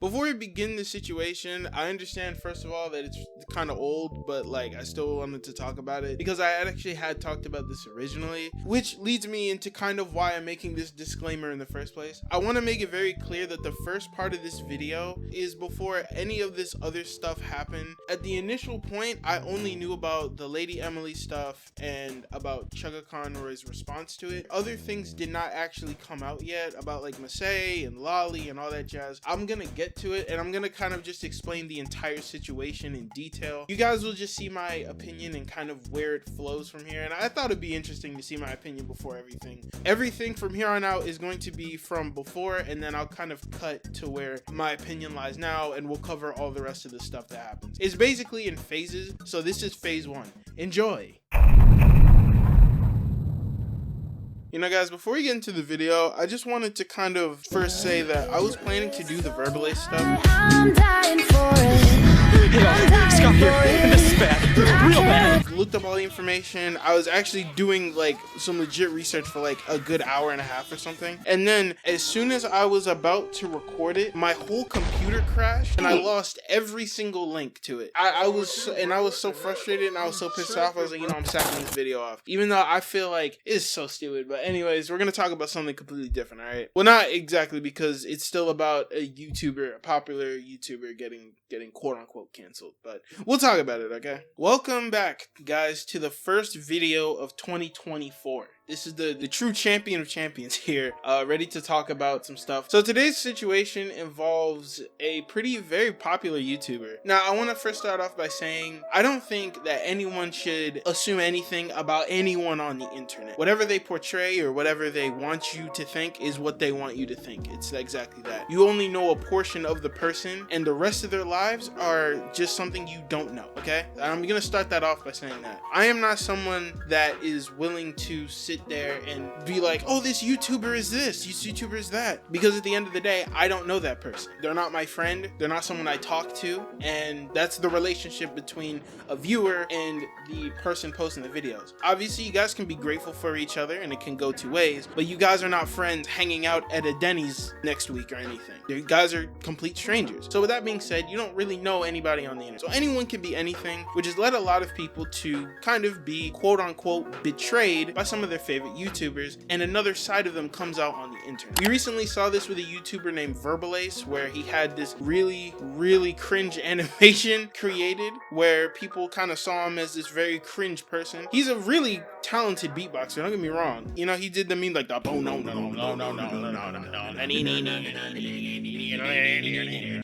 Before we begin the situation, I understand first of all that it's kind of old, but like I still wanted to talk about it because I actually had talked about this originally, which leads me into kind of why I'm making this disclaimer in the first place. I want to make it very clear that the first part of this video is before any of this other stuff happened. At the initial point, I only knew about the Lady Emily stuff and about Chuggaaconroy's response to it. Other things did not actually come out yet about like Masay and Lolly and all that jazz. I'm gonna get to it and I'm gonna kind of just explain the entire situation in detail. You guys will just see my opinion and kind of where it flows from here, and I thought it'd be interesting to see my opinion before everything. Everything from here on out is going to be from before, and then I'll kind of cut to where my opinion lies now, and we'll cover all the rest of the stuff that happens. It's basically in phases, so this is phase 1. Enjoy! You know guys, before we get into the video, I just wanted to kind of first say that I was planning to do the Verbalace stuff. I'm dying for it. Scott here, and this is bad, real bad. Looked up all the information. I was actually doing like some legit research for like a good hour and a half or something. And then as soon as I was about to record it, my whole computer crashed and I lost every single link to it. I was so frustrated and I was so pissed off. I was like, I'm sacking this video off. Even though I feel like it's so stupid. But anyways, we're going to talk about something completely different, all right? Well, not exactly, because it's still about a YouTuber, a popular YouTuber getting quote unquote canceled, but we'll talk about it, okay? Welcome back, guys, to the first video of 2024. This is the true champion of champions here, ready to talk about some stuff. So today's situation involves a very popular YouTuber. Now, I want to first start off by saying, I don't think that anyone should assume anything about anyone on the internet. Whatever they portray or whatever they want you to think is what they want you to think. It's exactly that. You only know a portion of the person, and the rest of their lives are just something you don't know, okay? I'm gonna start that off by saying that. I am not someone that is willing to sit there and be like, oh, this YouTuber is this YouTuber is that, because at the end of the day, I don't know that person. They're not my friend, they're not someone I talk to, and that's the relationship between a viewer and the person posting the videos. Obviously, you guys can be grateful for each other and it can go two ways, but you guys are not friends hanging out at a Denny's next week or anything. You guys are complete strangers. So with that being said, you don't really know anybody on the internet. So anyone can be anything, which has led a lot of people to kind of be quote unquote betrayed by some of their favorite YouTubers, and another side of them comes out on the internet. We recently saw this with a YouTuber named Verbalace, where he had this really cringe animation created where people kind of saw him as this very cringe person. He's a really talented beatboxer, don't get me wrong. He did the meme like the boom no.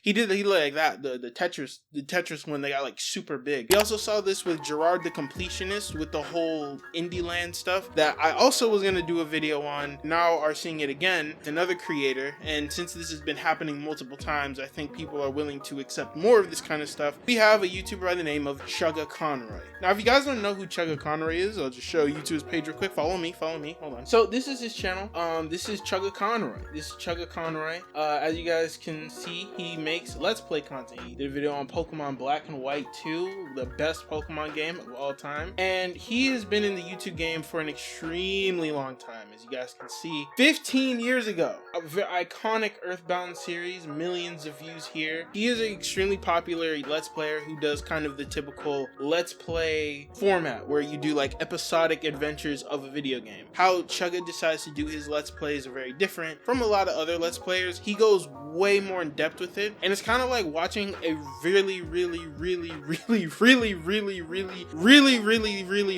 He like that, the Tetris when they got like super big. We also saw this with Gerard the Completionist with the whole Indie Land stuff that I also was gonna do a video on. Now are seeing it again with another creator, and since this has been happening multiple times, I think people are willing to accept more of this kind of stuff. We have a YouTuber by the name of Chuggaaconroy. Now, if you guys don't know who Chuggaaconroy is, I'll just show you to his page real quick. Follow me, hold on. So this is his channel. This is Chuggaaconroy. This is Chuggaaconroy. As you guys can see, he makes Let's Play content. He did a video on Pokemon Black and White 2, the best Pokemon game of all time. And he has been in the YouTube game for an extremely long time, as you guys can see. 15 years ago, a very iconic Earthbound series, millions of views here. He is an extremely popular Let's Player who does kind of the typical Let's Play format where you do like episodic adventures of a video game. How Chugga decides to do his Let's Plays are very different from a lot of other Let's Players. He goes way more in depth with it, and it's kind of like watching a really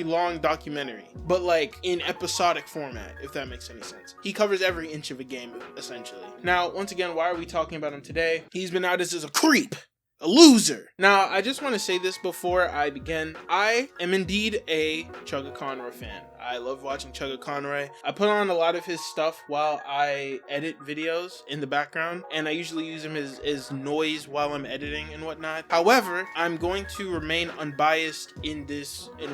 long documentary, but like in episodic format, if that makes any sense. He covers every inch of a game, essentially. Now, once again, why are we talking about him today? He's been out as a creep, a loser. Now, I just want to say this before I begin. I am indeed a Chuggaaconroy fan. I love watching Chuggaaconroy. I put on a lot of his stuff while I edit videos in the background, and I usually use him as noise while I'm editing and whatnot. However, I'm going to remain unbiased in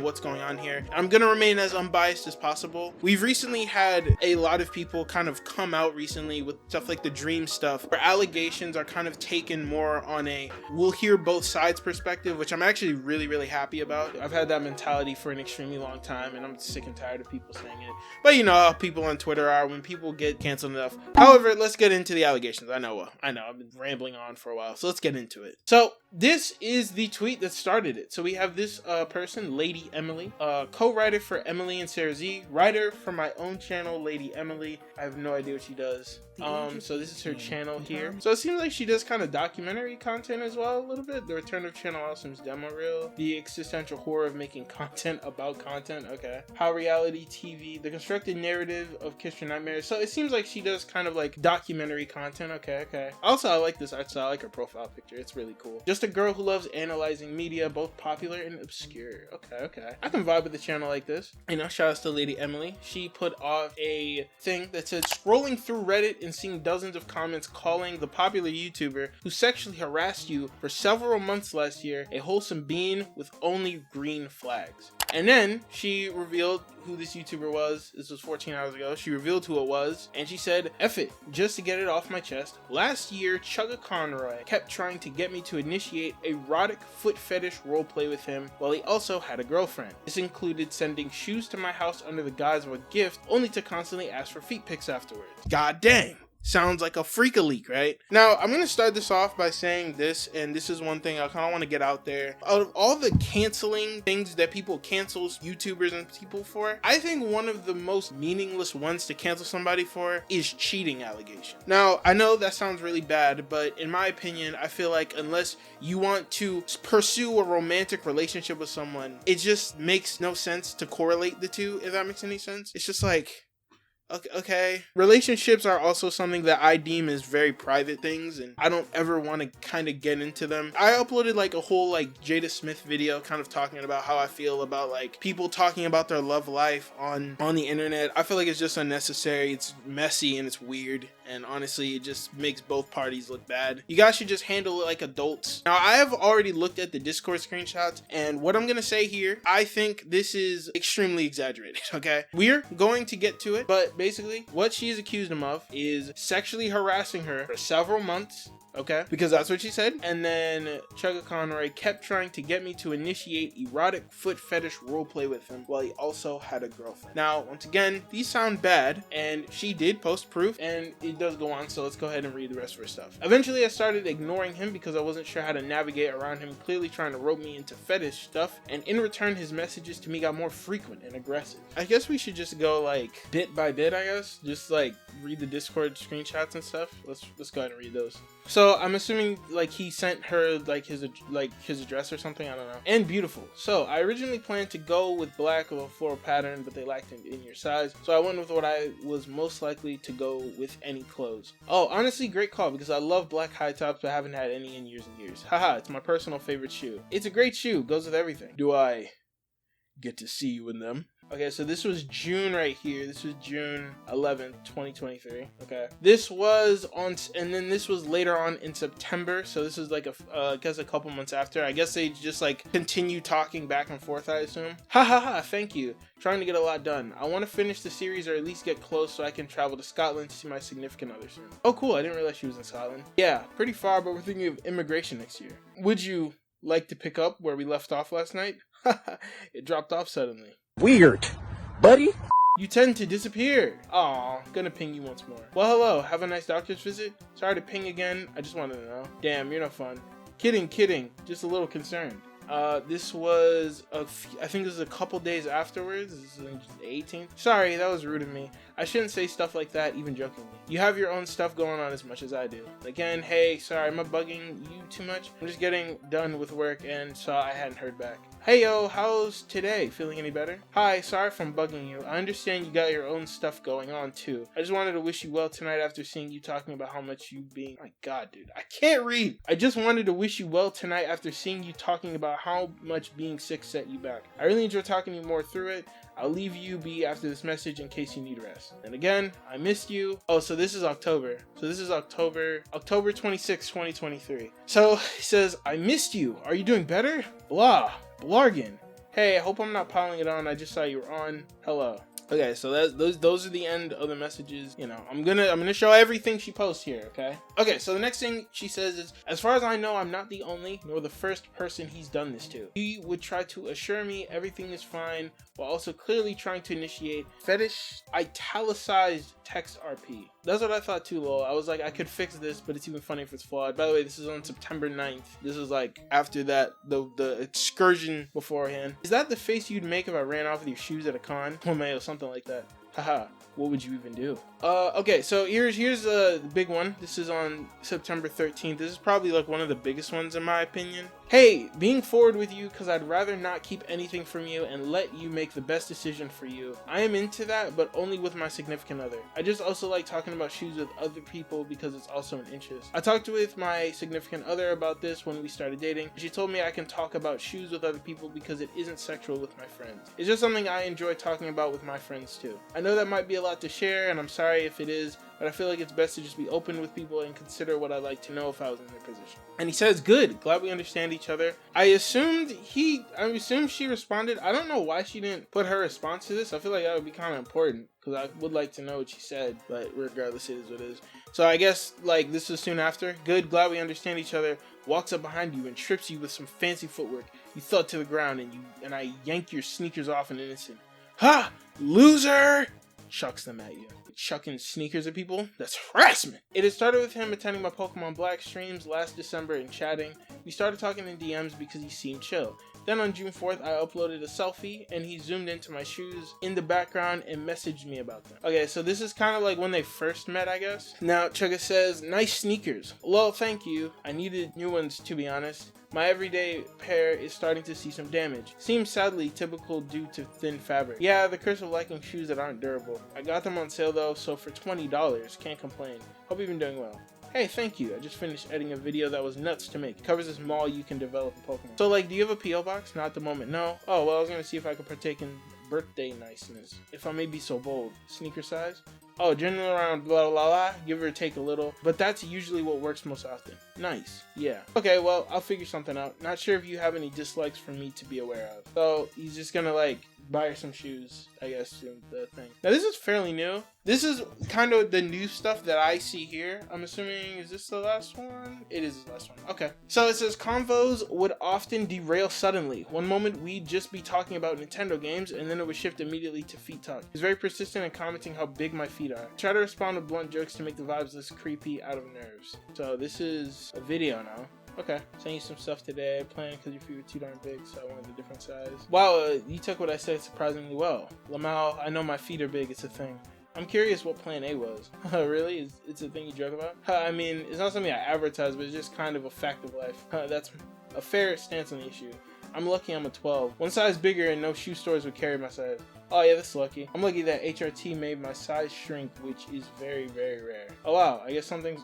what's going on here. I'm going to remain as unbiased as possible. We've recently had a lot of people kind of come out recently with stuff like the Dream stuff, where allegations are kind of taken more on a we'll hear both sides perspective, which I'm actually really happy about. I've had that mentality for an extremely long time, and I'm sick and and tired of people saying it. But you know how people on Twitter are when people get canceled enough. However, let's get into the allegations. I know I've been rambling on for a while, so let's get into it. So this is the tweet that started it. So we have this person, Lady Emily, co-writer for Emily and Sarah Z, writer for my own channel, Lady Emily. I have no idea what she does. So this is her channel here. So it seems like she does kind of documentary content as well, a little bit. The Return of Channel Awesome's demo reel, the existential horror of making content about content. Okay. How reality TV, the constructed narrative of Kiss Your Nightmares. So it seems like she does kind of like documentary content. Okay. Also, I like this art style. I like her profile picture. It's really cool. Just a girl who loves analyzing media, both popular and obscure. Okay. I can vibe with the channel like this. You know, shout out to Lady Emily. She put off a thing that said, scrolling through Reddit and seeing dozens of comments calling the popular YouTuber who sexually harassed you for several months last year a wholesome being with only green flags. And then she revealed who this YouTuber was. This was 14 hours ago. She revealed who it was, and she said, F it, just to get it off my chest. Last year, Chuggaaconroy kept trying to get me to initiate erotic foot fetish roleplay with him while he also had a girlfriend. This included sending shoes to my house under the guise of a gift, only to constantly ask for feet pics afterwards. God dang. Sounds like a freak-a-leak, right? Now, I'm going to start this off by saying this, and this is one thing I kind of want to get out there. Out of all the canceling things that people cancel YouTubers and people for, I think one of the most meaningless ones to cancel somebody for is cheating allegation. Now, I know that sounds really bad, but in my opinion, I feel like unless you want to pursue a romantic relationship with someone, it just makes no sense to correlate the two, if that makes any sense. It's just like, okay. Relationships are also something that I deem as very private things, and I don't ever want to kind of get into them. I uploaded like a whole like Jada Smith video kind of talking about how I feel about like people talking about their love life on the internet. I feel like it's just unnecessary. It's messy and it's weird, and honestly it just makes both parties look bad. You guys should just handle it like adults. Now, I have already looked at the Discord screenshots, and what I'm gonna say here, I think this is extremely exaggerated. Okay, we're going to get to it, but basically, what she is accused him of is sexually harassing her for several months. Okay, because that's what she said. And then Chuggaaconroy kept trying to get me to initiate erotic foot fetish roleplay with him while he also had a girlfriend. Now, once again, these sound bad, and she did post proof, and it does go on, so let's go ahead and read the rest of her stuff. Eventually, I started ignoring him because I wasn't sure how to navigate around him clearly trying to rope me into fetish stuff, and in return, his messages to me got more frequent and aggressive. I guess we should just go like bit by bit, I guess. Just like read the Discord screenshots and stuff. Let's go ahead and read those. So I'm assuming like he sent her like his address or something, I don't know. And beautiful. So I originally planned to go with black of a floral pattern, but they lacked in your size. So I went with what I was most likely to go with any clothes. Oh, honestly, great call because I love black high tops, but haven't had any in years and years. Haha, it's my personal favorite shoe. It's a great shoe, goes with everything. Do I get to see you in them? Okay, so this was June right here. This was June 11th, 2023. Okay. This was on, and then this was later on in September. So this is like I guess a couple months after. I guess they just like continue talking back and forth, I assume. Ha, thank you. Trying to get a lot done. I want to finish the series or at least get close so I can travel to Scotland to see my significant other soon. Oh, cool. I didn't realize she was in Scotland. Yeah, pretty far, but we're thinking of immigration next year. Would you like to pick up where we left off last night? It dropped off suddenly. Weird, buddy. You tend to disappear. Aw, gonna ping you once more. Well, hello, have a nice doctor's visit. Sorry to ping again, I just wanted to know. Damn, you're no fun. Kidding, just a little concerned. This was, I think this was a couple days afterwards. This is the 18th. Sorry, that was rude of me. I shouldn't say stuff like that, even jokingly. You have your own stuff going on as much as I do. Again, hey, sorry, am I bugging you too much? I'm just getting done with work and saw I hadn't heard back. Hey yo, how's today? Feeling any better? Hi, sorry if I'm bugging you. I understand you got your own stuff going on too. I just wanted to wish you well tonight after seeing you talking about how much you being... My god, dude, I can't read! I just wanted to wish you well tonight after seeing you talking about how much being sick set you back. I really enjoyed talking to you more through it. I'll leave you be after this message in case you need rest. And again, I missed you. Oh, so this is October. So this is October 26, 2023. So he says, I missed you. Are you doing better? Blah. Blargin. Hey, I hope I'm not piling it on. I just saw you were on. Hello. Okay, so those are the end of the messages. You know, I'm gonna show everything she posts here. Okay, so the next thing she says is, as far as I know, I'm not the only nor the first person he's done this to. He would try to assure me everything is fine while also clearly trying to initiate fetish italicized text RP. That's what I thought too, lol. I was like, I could fix this, but it's even funny if it's flawed. By the way, this is on September 9th. This is like after that, the excursion beforehand. Is that the face you'd make if I ran off with your shoes at a con? Or mayo, something like that. Haha, what would you even do? Okay, so here's the big one. This is on September 13th. This is probably like one of the biggest ones in my opinion. Hey, being forward with you because I'd rather not keep anything from you and let you make the best decision for you. I am into that, but only with my significant other. I just also like talking about shoes with other people because it's also an interest. I talked with my significant other about this when we started dating. She told me I can talk about shoes with other people because it isn't sexual with my friends. It's just something I enjoy talking about with my friends too. I know that might be a lot to share, and I'm sorry if it is, but I feel like it's best to just be open with people and consider what I'd like to know if I was in their position. And he says, good, glad we understand each other. I assumed she responded. I don't know why she didn't put her response to this. I feel like that would be kind of important because I would like to know what she said, but regardless, it is what it is. So I guess like this is soon after. Good, glad we understand each other. Walks up behind you and trips you with some fancy footwork. You thud to the ground and I yank your sneakers off in an instant. Ha! Loser! Chucks them at you. Chucking sneakers at people? That's harassment! It had started with him attending my Pokemon Black streams last December and chatting. We started talking in DMs because he seemed chill. Then on June 4th, I uploaded a selfie and he zoomed into my shoes in the background and messaged me about them. Okay, so this is kind of like when they first met, I guess. Now, Chugga says, nice sneakers. Well, thank you. I needed new ones, to be honest. My everyday pair is starting to see some damage. Seems sadly typical due to thin fabric. Yeah, the curse of liking shoes that aren't durable. I got them on sale though, so for $20, can't complain. Hope you've been doing well. Hey, thank you. I just finished editing a video that was nuts to make. It covers this mall you can develop in Pokemon. So like, do you have a P.O. box? Not at the moment, no. Oh, well, I was gonna see if I could partake in birthday niceness. If I may be so bold. Sneaker size? Oh, generally around blah blah blah, give or take a little, but that's usually what works most often. Nice, yeah. Okay, well, I'll figure something out. Not sure if you have any dislikes for me to be aware of. So he's just gonna like buy her some shoes, I guess, in the thing. Now this is fairly new. This is kind of the new stuff that I see here. I'm assuming, is this the last one? It is the last one. Okay. So it says, convos would often derail suddenly. One moment we'd just be talking about Nintendo games, and then it would shift immediately to feet talk. He's very persistent in commenting how big my feet are. Try to respond with blunt jokes to make the vibes less creepy out of nerves. So this is a video now. Okay, send you some stuff today. Playing because your feet were too darn big, so I wanted a different size. Wow, you took what I said surprisingly well. Lamau, I know my feet are big, it's a thing. I'm curious what Plan A was. Really? It's a thing you joke about? I mean, it's not something I advertise, but it's just kind of a fact of life. That's a fair stance on the issue. I'm lucky I'm a 12. One size bigger and no shoe stores would carry my size. Oh yeah, that's lucky. I'm lucky that HRT made my size shrink, which is very, very rare. Oh wow, I guess something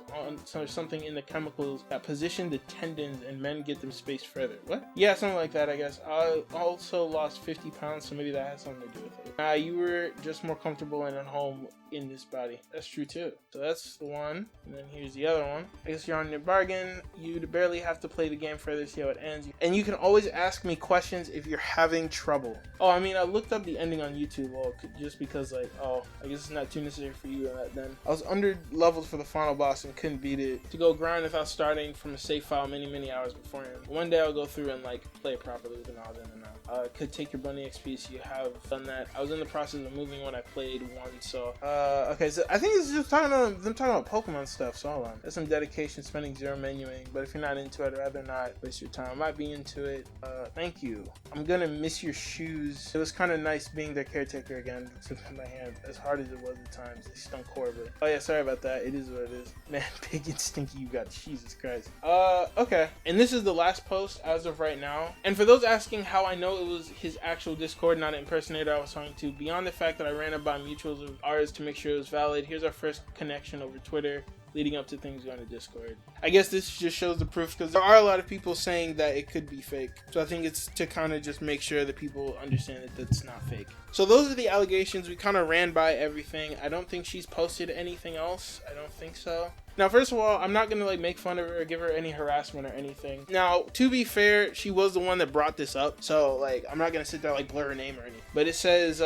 in the chemicals that position the tendons and men get them spaced further. What? Yeah, something like that, I guess. I also lost 50 pounds, so maybe that has something to do with it. You were just more comfortable and at home in this body. That's true too. So that's the one, and then here's the other one. I guess you're on your bargain. You'd barely have to play the game further, see how it ends. And you can always ask me questions if you're having trouble. Oh, I mean, I looked up the ending on YouTube, well, just because like, oh, I guess it's not too necessary for you and that then. I was under leveled for the final boss and couldn't beat it. To go grind without starting from a save file many hours beforehand. One day I'll go through and like play it properly with an all in and out. Could take your bunny XP, so you have done that. I was in the process of moving when I played one, so okay, so I think it's just talking about Pokemon stuff, so hold on. There's some dedication, spending zero menuing, but if you're not into it, I'd rather not waste your time. I might be into it. Thank you. I'm gonna miss your shoes. It was kind of nice being their caretaker again. Took my hand, as hard as it was at times. They stunk horribly. Oh yeah, sorry about that. It is what it is. Man, big and stinky you got. Jesus Christ. Okay. And this is the last post as of right now. And for those asking how I know it was his actual Discord, not an impersonator I was talking to, beyond the fact that I ran it by mutuals of ours to make sure it was valid, here's our first connection over Twitter leading up to things going to Discord. I guess this just shows the proof because there are a lot of people saying that it could be fake. So I think it's to kind of just make sure that people understand that that's not fake. So those are the allegations. We kind of ran by everything. I don't think she's posted anything else. I don't think so. Now, first of all, I'm not gonna like make fun of her or give her any harassment or anything. Now, to be fair, she was the one that brought this up, so like I'm not gonna sit there like blur her name or anything. But it says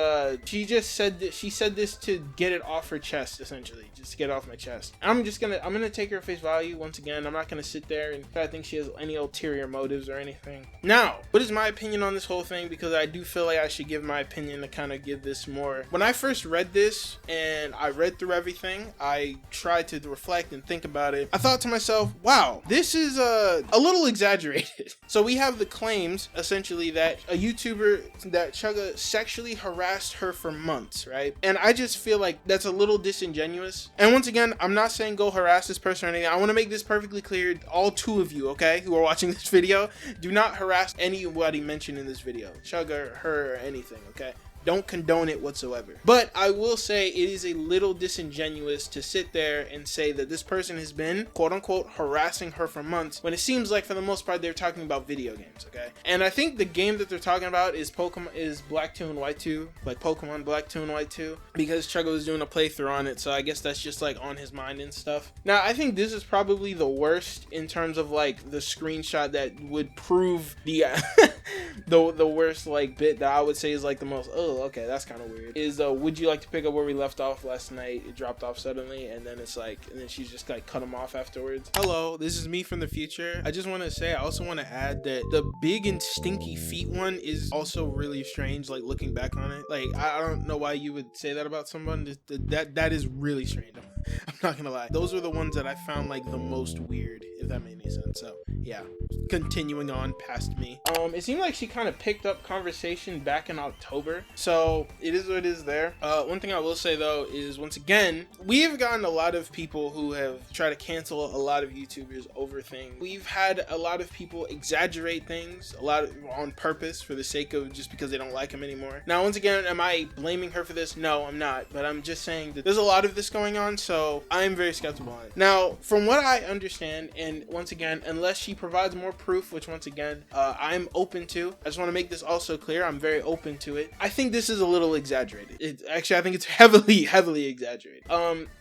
she just said that she said this to get it off her chest, essentially, just to get it off my chest. I'm gonna take her at face value once again. I'm not gonna sit there and try to think she has any ulterior motives or anything. Now, what is my opinion on this whole thing? Because I do feel like I should give my opinion to kind of give this more. When I first read this and I read through everything, I tried to reflect and think about it. I thought to myself, wow, this is a little exaggerated. So we have the claims essentially that a YouTuber, that Chugga sexually harassed her for months, right? And I just feel like that's a little disingenuous. And once again, I'm not saying go harass this person or anything. I want to make this perfectly clear. All two of you, okay, who are watching this video, do not harass anybody mentioned in this video. Chugga, her, or anything, okay? Don't condone it whatsoever. But I will say it is a little disingenuous to sit there and say that this person has been, quote unquote, harassing her for months, when it seems like for the most part they're talking about video games, okay? And I think the game that they're talking about is Black 2 and White 2, like Pokemon Black 2 and White 2, because Chugga was doing a playthrough on it, so I guess that's just like on his mind and stuff. Now, I think this is probably the worst in terms of like the screenshot that would prove the the worst like bit that I would say is like the most, oh, okay, that's kind of weird, is would you like to pick up where we left off last night? It dropped off suddenly, and then it's like, and then she's just like cut him off afterwards. Hello, this is me from the future. I just want to say, I also want to add that the big and stinky feet one is also really strange, like looking back on it. Like, I don't know why you would say that about someone. That is really strange. I'm not gonna lie. Those were the ones that I found like the most weird, if that made any sense. So yeah, continuing on past me. It seemed like she kind of picked up conversation back in October, so it is what it is there. One thing I will say though is, once again, we have gotten a lot of people who have tried to cancel a lot of YouTubers over things. We've had a lot of people exaggerate things, a lot of, on purpose, for the sake of just because they don't like them anymore. Now, once again, am I blaming her for this? No, I'm not, but I'm just saying that there's a lot of this going on, so I'm very skeptical on it. Now, from what I understand, and once again, unless she provides more proof, which once again, I'm open to, I just want to make this also clear, I'm very open to it. I think this is a little exaggerated. Actually, I think it's heavily exaggerated.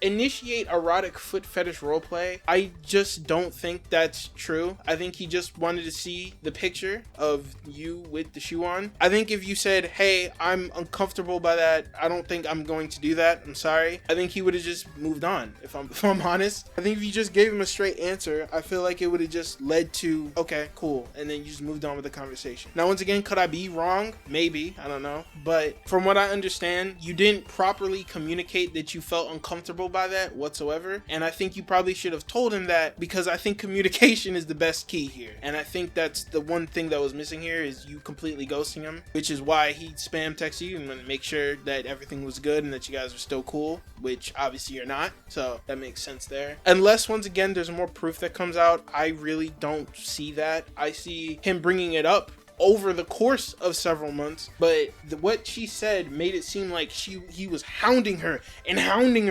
Initiate erotic foot fetish roleplay. I just don't think that's true. I think he just wanted to see the picture of you with the shoe on. I think if you said, hey, I'm uncomfortable by that, I don't think I'm going to do that, I'm sorry, I think he would have just moved on, if I'm honest. I think if you just gave him a straight answer, I feel like it would have just led to, okay, cool, and then you just moved on with the conversation. Now, once again, could I be wrong? Maybe, I don't know, but from what I understand, you didn't properly communicate that you felt uncomfortable by that whatsoever, and I think you probably should have told him that, because I think communication is the best key here, and I think that's the one thing that was missing here, is you completely ghosting him, which is why he spam texted you and make sure that everything was good and that you guys are still cool, which obviously you're not, so that makes sense there. Unless, once again, there's more proof that comes out, I really don't see that. I see him bringing it up over the course of several months, but what she said made it seem like he was hounding her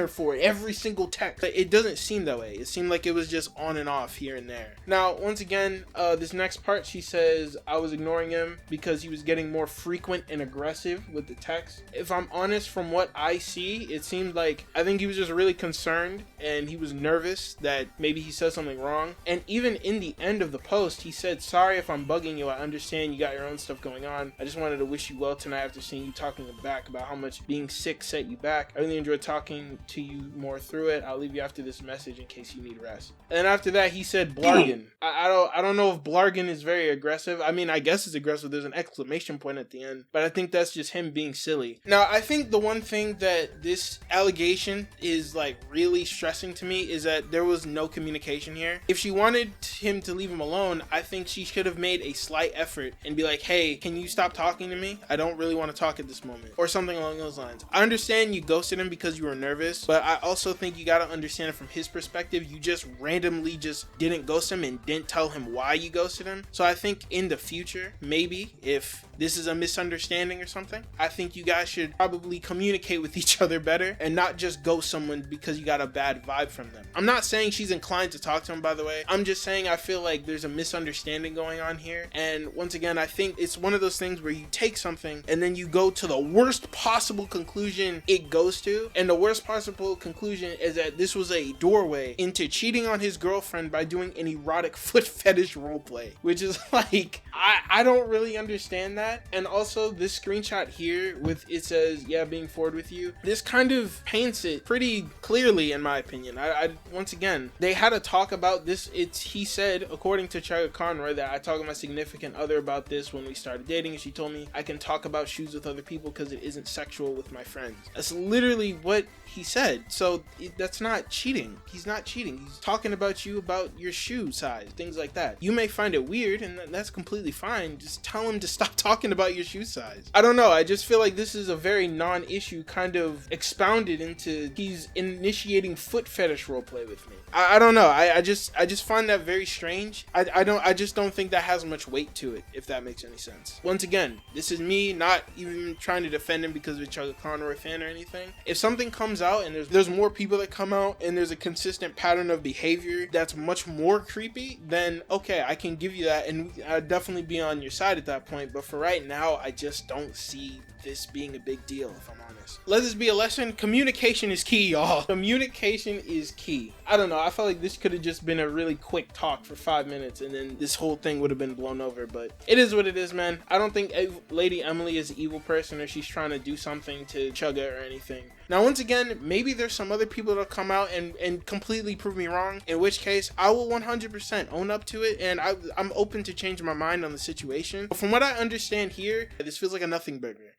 for it, every single text. But it doesn't seem that way. It seemed like it was just on and off here and there. Now, once again, this next part, she says, I was ignoring him because he was getting more frequent and aggressive with the text. If I'm honest, from what I see, it seemed like, I think he was just really concerned and he was nervous that maybe he said something wrong. And even in the end of the post, he said, sorry if I'm bugging you, I understand you got your own stuff going on. I just wanted to wish you well tonight after seeing you talking back about how much being sick set you back. I really enjoyed talking to you more through it. I'll leave you after this message in case you need rest. And then after that, he said blargin. I don't know if blargin is very aggressive. I mean, I guess it's aggressive. There's an exclamation point at the end, but I think that's just him being silly. Now, I think the one thing that this allegation is like really stressing to me is that there was no communication here. If she wanted him to leave him alone, I think she should have made a slight effort and be like, hey, can you stop talking to me? I don't really want to talk at this moment, or something along those lines. I understand you ghosted him because you were nervous, but I also think you got to understand it from his perspective. You just randomly just didn't ghost him and didn't tell him why you ghosted him. So I think in the future, maybe if this is a misunderstanding or something, I think you guys should probably communicate with each other better and not just ghost someone because you got a bad vibe from them. I'm not saying she's inclined to talk to him, by the way. I'm just saying I feel like there's a misunderstanding going on here, and once again, again, I think it's one of those things where you take something and then you go to the worst possible conclusion it goes to. And the worst possible conclusion is that this was a doorway into cheating on his girlfriend by doing an erotic foot fetish roleplay, which is like, I don't really understand that. And also this screenshot here with it says, yeah, being forward with you, this kind of paints it pretty clearly in my opinion. I once again, they had a talk about this. He said, according to Chuggaaconroy, that I talked to my significant other about this when we started dating, and she told me I can talk about shoes with other people because it isn't sexual with my friends. That's literally what he said. So that's not cheating. He's not cheating. He's talking about you, about your shoe size, things like that. You may find it weird, and that's completely fine. Just tell him to stop talking about your shoe size. I don't know. I just feel like this is a very non-issue kind of expounded into he's initiating foot fetish roleplay with me. I don't know. I just find that very strange. I just don't think that has much weight to it, if that makes any sense. Once again, this is me not even trying to defend him because of a Chuggaaconroy fan or anything. If something comes out and there's more people that come out and there's a consistent pattern of behavior that's much more creepy, then okay, I can give you that and I'd definitely be on your side at that point. But for right now, I just don't see this being a big deal, if I'm honest. Let this be a lesson. Communication is key, y'all. Communication is key. I don't know. I felt like this could have just been a really quick talk for 5 minutes and then this whole thing would have been blown over, but it is what it is, man. I don't think Lady Emily is an evil person or she's trying to do something to Chugga or anything. Now, once again, maybe there's some other people that'll come out and completely prove me wrong, in which case I will 100% own up to it, and I'm open to change my mind on the situation. But from what I understand here, this feels like a nothing burger.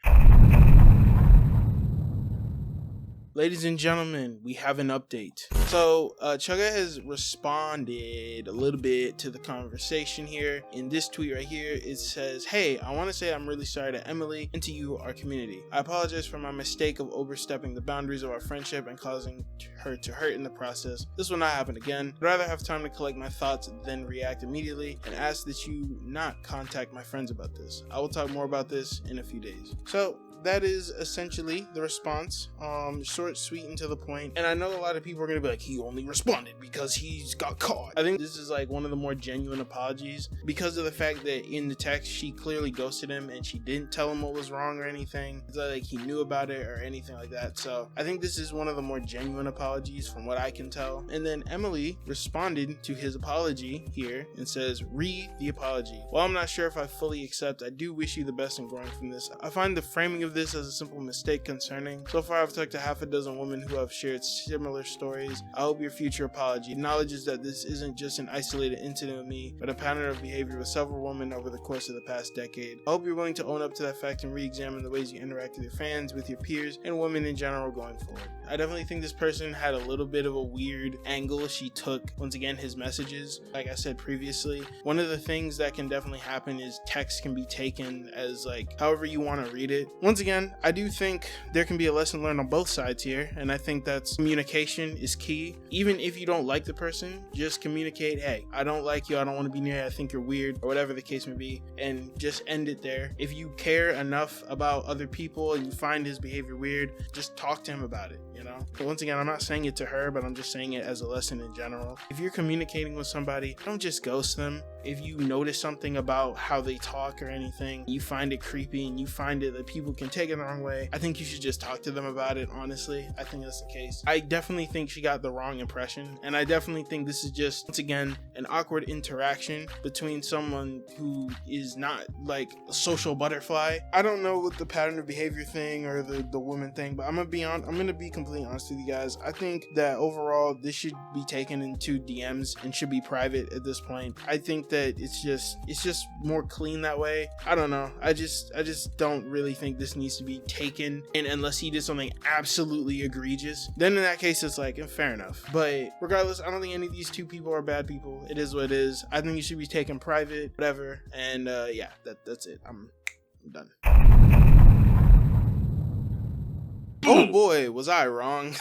Ladies and gentlemen, we have an update. So, Chugga has responded a little bit to the conversation here. In this tweet right here, it says, hey, I want to say I'm really sorry to Emily and to you, our community. I apologize for my mistake of overstepping the boundaries of our friendship and causing her to hurt in the process. This will not happen again. I'd rather have time to collect my thoughts than react immediately and ask that you not contact my friends about this. I will talk more about this in a few days. So, that is essentially the response. Short, sweet, and to the point. And I know a lot of people are gonna be like, he only responded because he's got caught. I think this is like one of the more genuine apologies because of the fact that in the text she clearly ghosted him and she didn't tell him what was wrong or anything. It's not like he knew about it or anything like that. So I think this is one of the more genuine apologies from what I can tell. And then Emily responded to his apology here and says, read the apology. While I'm not sure if I fully accept, I do wish you the best in growing from this. I find the framing of this as a simple mistake concerning. So far I've talked to half a dozen women who have shared similar stories. I hope your future apology acknowledges that this isn't just an isolated incident with me, but a pattern of behavior with several women over the course of the past decade. I hope you're willing to own up to that fact and re-examine the ways you interact with your fans, with your peers, and women in general going forward. I definitely think this person had a little bit of a weird angle she took, once again, his messages. Like I said previously, one of the things that can definitely happen is text can be taken as like however you want to read it. Once again, I do think there can be a lesson learned on both sides here, and I think that's communication is key. Even if you don't like the person, just communicate, hey, I don't like you, I don't want to be near you, I think you're weird, or whatever the case may be, and just end it there. If you care enough about other people and you find his behavior weird, just talk to him about it, you know? But once again, I'm not saying it to her, but I'm just saying it as a lesson in general. If you're communicating with somebody, don't just ghost them. If you notice something about how they talk or anything, you find it creepy and you find it that people can take it the wrong way, I think you should just talk to them about it, honestly. I think that's the case. I definitely think she got the wrong impression, and I definitely think this is just, once again, an awkward interaction between someone who is not like a social butterfly. I don't know what the pattern of behavior thing or the woman thing, but I'm gonna be completely honest with you guys. I think that overall this should be taken into DMs and should be private at this point. I think that it's just more clean that way. I don't know. I just don't really think this needs to be taken in unless he did something absolutely egregious. Then in that case it's like fair enough. But regardless, I don't think any of these two people are bad people. It is what it is. I think you should be taken private, whatever. And yeah, that's it. I'm done. Oh boy, was I wrong.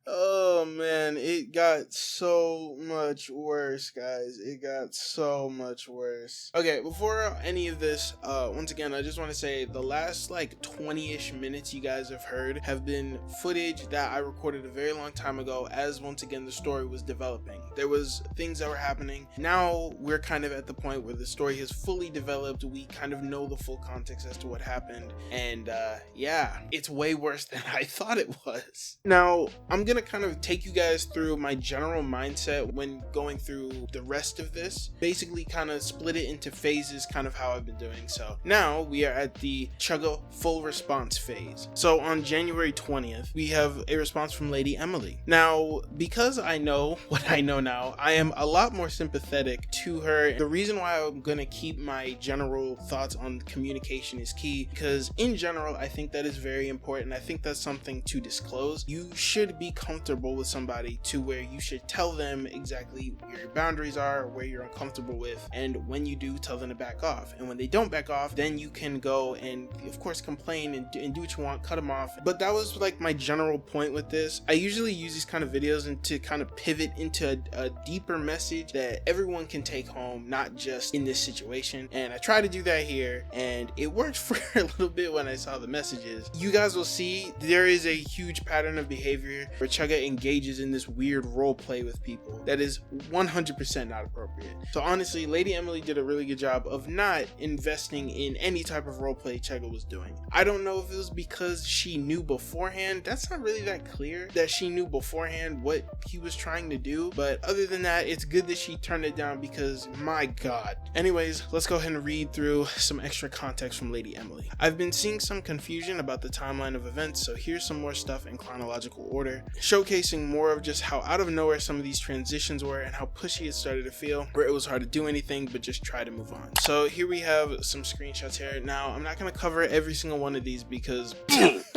Oh man, it got so much worse, guys. It got so much worse. Okay, before any of this, once again, I just want to say the last like 20-ish minutes you guys have heard have been footage that I recorded a very long time ago as once again the story was developing. There was things that were happening. Now we're kind of at the point where the story has fully developed. We kind of know the full context as to what happened. And yeah, it's way worse than I thought it was. Now, I'm gonna kind of take you guys through my general mindset when going through the rest of this. Basically kind of split it into phases, kind of how I've been doing. So now we are at the Chugga full response phase. So on January 20th, we have a response from Lady Emily. Now, because I know what I know now, I am a lot more sympathetic to her. The reason why I'm gonna keep my general thoughts on communication is key, because in general, I think that is very important. I think that's something to disclose. You should be comfortable with somebody to where you should tell them exactly where your boundaries are, where you're uncomfortable with, and when you do, tell them to back off. And when they don't back off, then you can go and of course complain and do what you want, cut them off. But that was like my general point with this. I usually use these kind of videos and to kind of pivot into a deeper message that everyone can take home, not just in this situation. And I try to do that here, and it worked for a little bit when I saw the messages. You guys will see there is a huge pattern of behavior where Chugga engages in this weird role play with people that is 100% not appropriate. So honestly, Lady Emily did a really good job of not investing in any type of role play Chugga was doing. I don't know if it was because she knew beforehand. That's not really that clear that she knew beforehand what he was trying to do, but other than that, it's good that she turned it down because my god. Anyways, let's go ahead and read through some extra context from Lady Emily. I've been seeing some confusion about the timeline of events, so here's some more stuff in chronological order, showcasing more of just how out of nowhere some of these transitions were and how pushy it started to feel, where it was hard to do anything but just try to move on. So here we have some screenshots here. Now, I'm not going to cover every single one of these because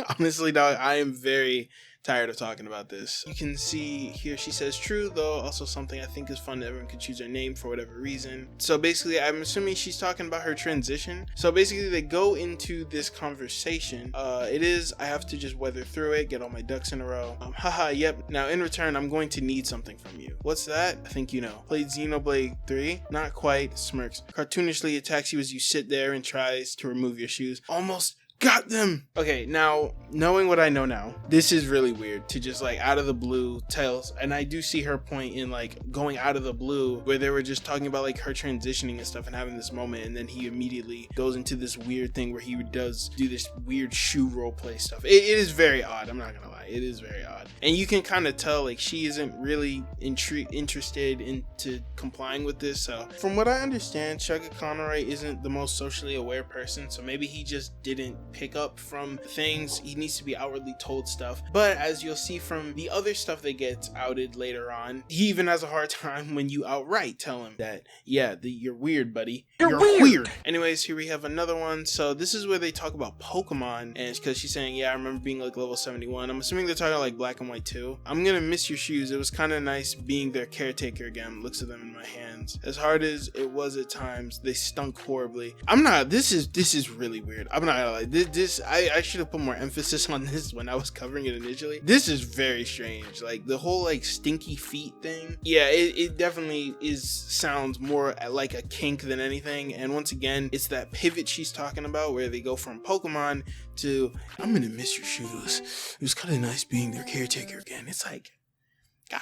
honestly, dog, I am very tired of talking about this. You can see here she says true, though also something I think is fun that everyone can choose their name for whatever reason. So basically, I'm assuming she's talking about her transition. So basically, they go into this conversation. It is, I have to just weather through it, get all my ducks in a row. Haha, yep. Now in return, I'm going to need something from you. What's that? I think you know. Played Xenoblade 3? Not quite. Smirks. Cartoonishly attacks you as you sit there and tries to remove your shoes. Almost got them. Okay, now knowing what I know now, this is really weird to just like out of the blue tell, and I do see her point in like going out of the blue where they were just talking about like her transitioning and stuff and having this moment, and then he immediately goes into this weird thing where he does do this weird shoe role play stuff. It is very odd, I'm not gonna lie, it is very odd, and you can kind of tell like she isn't really interested into complying with this. So from what I understand, Chuggaaconroy isn't the most socially aware person, so maybe he just didn't pick up from things. He needs to be outwardly told stuff, but as you'll see from the other stuff that gets outed later on, he even has a hard time when you outright tell him that, yeah, you're weird, buddy, you're weird. Anyways, here we have another one. So this is where they talk about Pokemon, and because she's saying, yeah, I remember being like level 71. I'm assuming they're talking like Black and White 2. I'm gonna miss your shoes. It was kind of nice being their caretaker again. Looks of them in my hands. As hard as it was at times, they stunk horribly. This is really weird. I'm not gonna lie. I should have put more emphasis on this when I was covering it initially. This is very strange. Like the whole like stinky feet thing. Yeah, it definitely sounds more like a kink than anything. And once again, it's that pivot she's talking about where they go from Pokemon to I'm gonna miss your shoes. It was kind of nice being their caretaker again. It's like,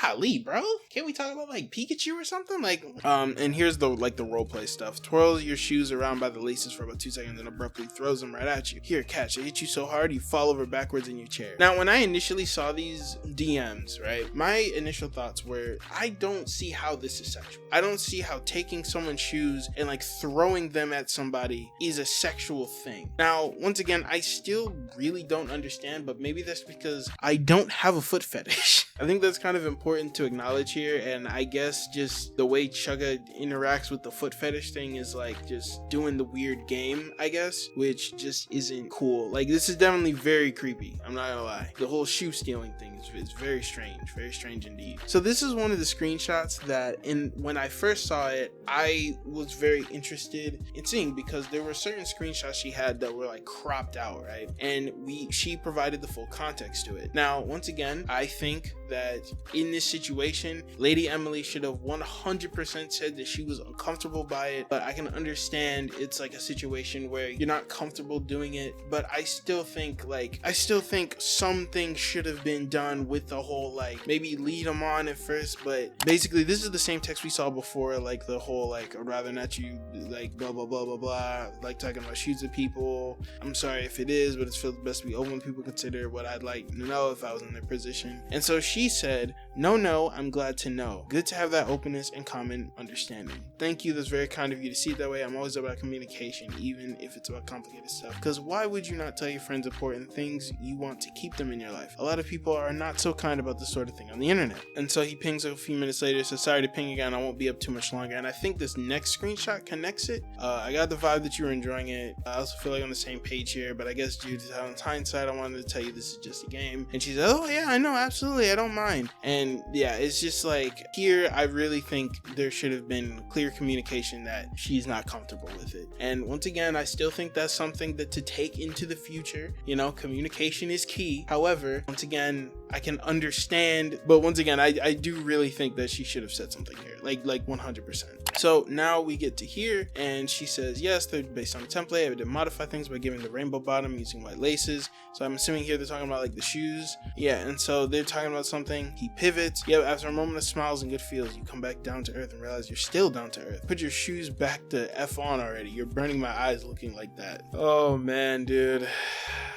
golly, bro, can't we talk about like Pikachu or something? Like, and here's the roleplay stuff. Twirls your shoes around by the laces for about 2 seconds and abruptly throws them right at you. Here, catch. I hit you so hard you fall over backwards in your chair. Now, when I initially saw these DMs, right, my initial thoughts were, I don't see how this is sexual. I don't see how taking someone's shoes and like throwing them at somebody is a sexual thing. Now, once again, I still really don't understand, but maybe that's because I don't have a foot fetish. I think that's kind of important to acknowledge here, and I guess just the way Chugga interacts with the foot fetish thing is like just doing the weird game, I guess, which just isn't cool. Like, this is definitely very creepy, I'm not gonna lie. The whole shoe stealing thing is very strange indeed. So this is one of the screenshots that when I first saw it, I was very interested in seeing, because there were certain screenshots she had that were like cropped out, right? And she provided the full context to it. Now, once again, I think that in this situation, Lady Emily should have 100% said that she was uncomfortable by it, but I can understand it's like a situation where you're not comfortable doing it, but I still think some things should have been done with the whole, like, maybe lead them on at first, but basically this is the same text we saw before, like the whole, like, I'd rather not you, like, blah, blah, blah, blah, blah, like talking about shoes of people. I'm sorry if it is, but it feels best to be open when people consider what I'd like to know if I was in their position. And so she said, no, I'm glad to know. Good to have that openness and common understanding. Thank you, that's very kind of you to see it that way. I'm always about communication, even if it's about complicated stuff, because why would you not tell your friends important things you want to keep them in your life? A lot of people are not so kind about this sort of thing on the internet. And so he pings a few minutes later, says, sorry to ping again, I won't be up too much longer. And I think this next screenshot connects it. I got the vibe that you were enjoying it. I also feel like on the same page here, but I guess due to hindsight, I wanted to tell you this is just a game. And she said, oh yeah, I know, absolutely, I don't mind. And yeah, it's just like, here I really think there should have been clear communication that she's not comfortable with it. And once again, I still think that's something that to take into the future. You know, communication is key. However, once again, I can understand, but once again, I do really think that she should have said something here, like 100%. So now we get to here, and she says, yes, they're based on a template. I did modify things by giving the rainbow bottom using white laces. So I'm assuming here they're talking about like the shoes. Yeah, and so they're talking about something. He pivots. Yeah, after a moment of smiles and good feels, you come back down to earth and realize you're still down to earth. Put your shoes back to F on already. You're burning my eyes looking like that. Oh man, dude.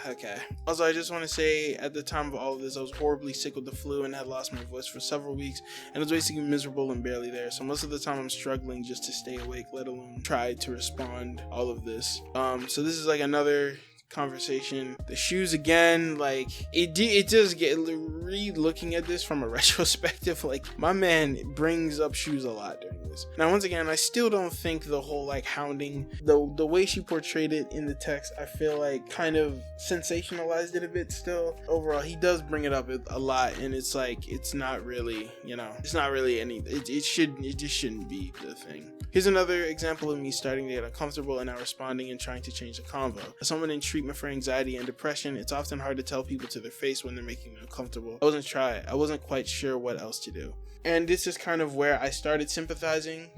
Okay. Also, I just want to say, at the time of all of this, I was horribly sick with the flu and had lost my voice for several weeks, and was basically miserable and barely there. So most of the time I'm struggling just to stay awake, let alone try to respond all of this. So this is like another conversation. The shoes again, like it does get re-looking at this from a retrospective, like my man brings up shoes a lot during this. Now once again, I still don't think the whole like hounding, the way she portrayed it in the text, I feel like kind of sensationalized it a bit. Still overall, he does bring it up a lot, and it's like, it's not really, you know, it's not really any, it just shouldn't be the thing. Here's another example of me starting to get uncomfortable and not responding and trying to change the convo. As someone in treatment for anxiety and depression, it's often hard to tell people to their face when they're making me uncomfortable. I wasn't quite sure what else to do. And this is kind of where I started sympathizing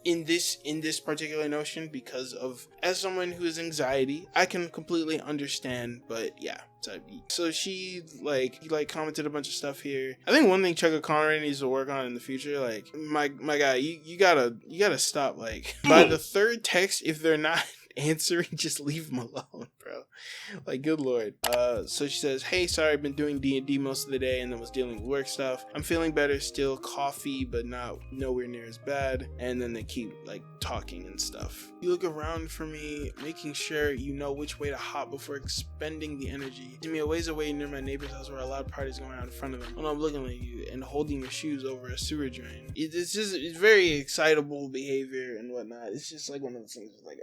in this particular notion, because of, as someone who has anxiety, I can completely understand, but yeah. So she he commented a bunch of stuff here. I think one thing Chuggaaconroy needs to work on in the future, like my guy, you gotta stop, like by the third text, if they're not answering, just leave them alone, bro. Like, good lord. So she says, hey, sorry, I've been doing D&D most of the day and then was dealing with work stuff. I'm feeling better, still coffee, but nowhere near as bad. And then they keep like talking and stuff. You look around for me, making sure you know which way to hop before expending the energy. See me a ways away near my neighbor's house where a loud party's going on in front of them. When I'm looking at you and holding your shoes over a sewer drain. It's very excitable behavior and whatnot. It's just like one of those things like,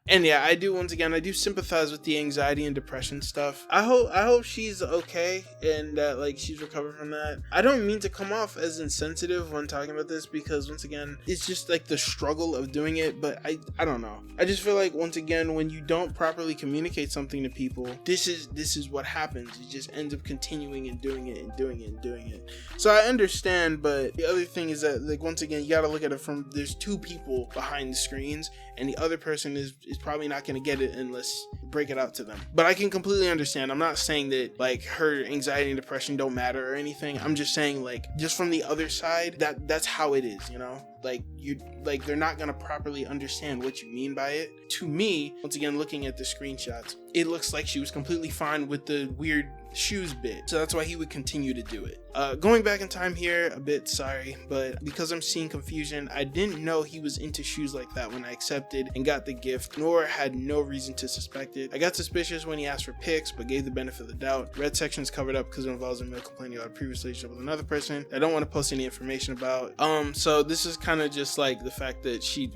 And yeah, I do sympathize with the anxiety and depression stuff. I hope she's okay and that like she's recovered from that. I don't mean to come off as insensitive when talking about this, because once again, it's just like the struggle of doing it, but I don't know. I just feel like, once again, when you don't properly communicate something to people, this is what happens. You just end up continuing and doing it and doing it and doing it. So I understand, but the other thing is that, like, once again, you gotta look at it from, there's two people behind the screens, and the other person is probably not going to get it unless you break it out to them. But I can completely understand. I'm not saying that like her anxiety and depression don't matter or anything. I'm just saying, like, just from the other side, that's how it is, you know? Like they're not gonna properly understand what you mean by it. To me, once again, looking at the screenshots, it looks like she was completely fine with the weird shoes bit, so that's why he would continue to do it. Going back in time here a bit, sorry, but because I'm seeing confusion, I didn't know he was into shoes like that when I accepted and got the gift, nor had no reason to suspect it. I got suspicious when he asked for pics, but gave the benefit of the doubt. Red section's covered up because it involves a male complaining about a previous relationship with another person I don't want to post any information about. So this is kind of just like the fact that she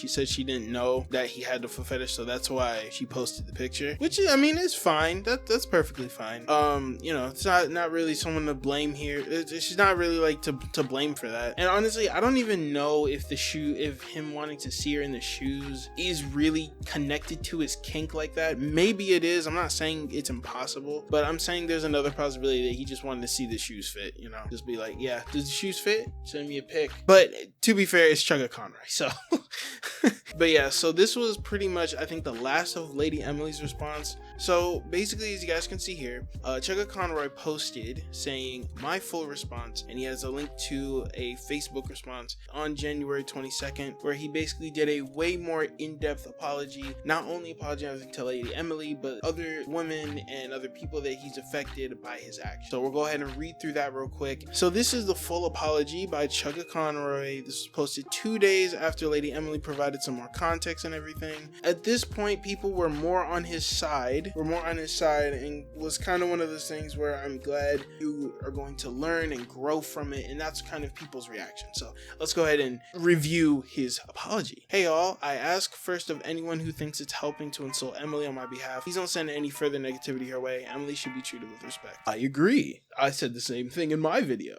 said she didn't know that he had the foot fetish, so that's why she posted the picture, which, I mean, is fine. That's perfectly fine. It's not really someone to blame here. She's not really like to blame for that. And honestly, I don't even know if if him wanting to see her in the shoes is really connected to his kink like that. Maybe it is. I'm not saying it's impossible, but I'm saying there's another possibility that he just wanted to see the shoes fit, just be like, yeah, does the shoes fit? Send me a pic. But to be fair, it's Chuggaaconroy, so but yeah, so this was pretty much, I think, the last of Lady Emily's response. So basically, as you guys can see here, Chuggaaconroy posted saying my full response, and he has a link to a Facebook response on January 22nd, where he basically did a way more in-depth apology, not only apologizing to Lady Emily, but other women and other people that he's affected by his actions. So we'll go ahead and read through that real quick. So this is the full apology by Chuggaaconroy. This was posted 2 days after Lady Emily provided some more context and everything. At this point, people were more on his side, and was kind of one of those things where I'm glad you are going to learn and grow from it, and that's kind of people's reaction. So let's go ahead and review his apology. Hey all, I ask first of anyone who thinks it's helping to insult Emily on my behalf, please don't send any further negativity her way. Emily should be treated with respect. I agree. I said the same thing in my video.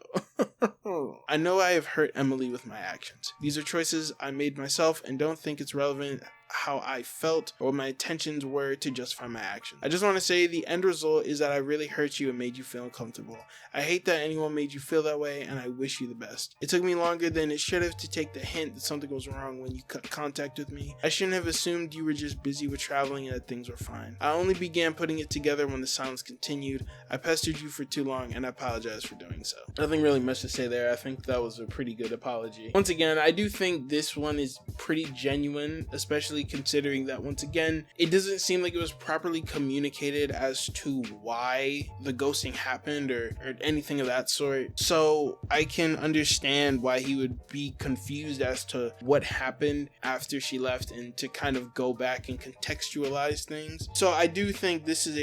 I know I have hurt Emily with my actions. These are choices I made myself and don't think it's relevant how I felt or what my intentions were to justify my actions. I just want to say the end result is that I really hurt you and made you feel uncomfortable. I hate that anyone made you feel that way, and I wish you the best. It took me longer than it should have to take the hint that something was wrong when you cut contact with me. I shouldn't have assumed you were just busy with traveling and that things were fine. I only began putting it together when the silence continued. I pestered you for too long, and I apologize for doing so. Nothing really much to say there. I think that was a pretty good apology. Once again, I do think this one is pretty genuine, especially considering that, once again, it doesn't seem like it was properly communicated as to why the ghosting happened or anything of that sort. So I can understand why he would be confused as to what happened after she left, and to kind of go back and contextualize things. So I do think this is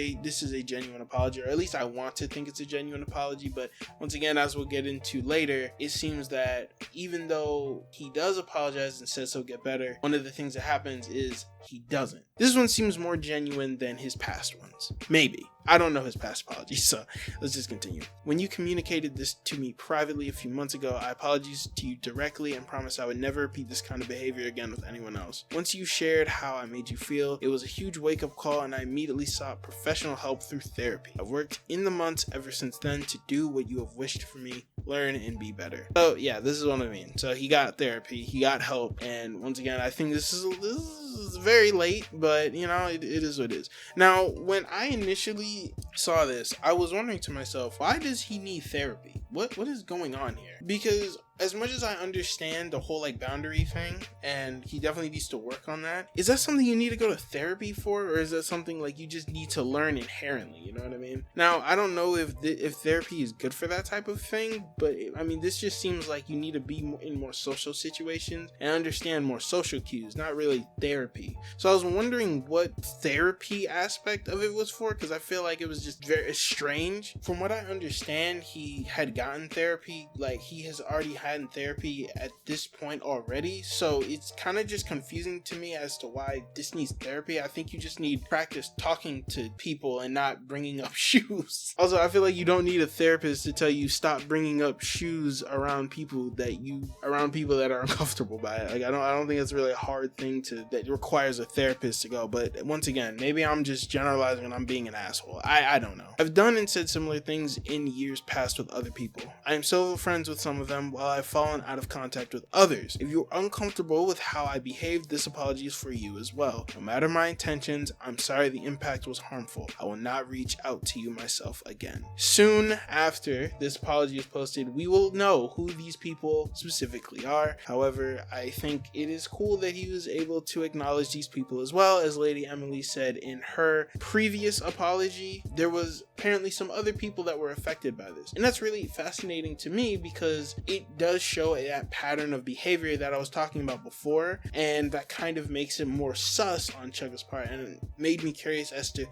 a genuine apology, or at least I want to think it's a genuine apology. But once again, as we'll get into later, it seems that even though he does apologize and says he'll get better, one of the things that happens is he doesn't. This one seems more genuine than his past ones. Maybe. I don't know his past apologies, so let's just continue. When you communicated this to me privately a few months ago, I apologized to you directly and promised I would never repeat this kind of behavior again with anyone else. Once you shared how I made you feel, it was a huge wake-up call, and I immediately sought professional help through therapy. I've worked in the months ever since then to do what you have wished for me, learn and be better. So yeah, this is what I mean. So he got therapy, he got help, and once again, I think this is very late, but it is what it is. Now, when I initially saw this, I was wondering to myself, why does he need therapy? What is going on here? Because as much as I understand the whole boundary thing, and he definitely needs to work on that, is that something you need to go to therapy for, or is that something you just need to learn inherently? You know what I mean? Now, I don't know if therapy is good for that type of thing, but this just seems like you need to be in more social situations and understand more social cues, not really therapy. So I was wondering what therapy aspect of it was for, because I feel like it was just very strange. From what I understand, he had gotten therapy, he has already had in therapy at this point already, so it's kind of just confusing to me as to why this needs therapy. I think you just need practice talking to people and not bringing up shoes. Also, I feel like you don't need a therapist to tell you stop bringing up shoes around people that are uncomfortable by it. I don't think it's really a hard thing that requires a therapist to go. But once again, maybe I'm just generalizing and I'm being an asshole. I don't know. I've done and said similar things in years past with other people. I am still friends with some of them, while I've fallen out of contact with others. If you're uncomfortable with how I behaved, this apology is for you as well. No matter my intentions, I'm sorry the impact was harmful. I will not reach out to you myself again. Soon after this apology is posted, we will know who these people specifically are. However, I think it is cool that he was able to acknowledge these people as well. As Lady Emily said in her previous apology, there was apparently some other people that were affected by this. And that's really fascinating to me, because it does show that pattern of behavior that I was talking about before, and that kind of makes it more sus on Chugga's part, and it made me curious as to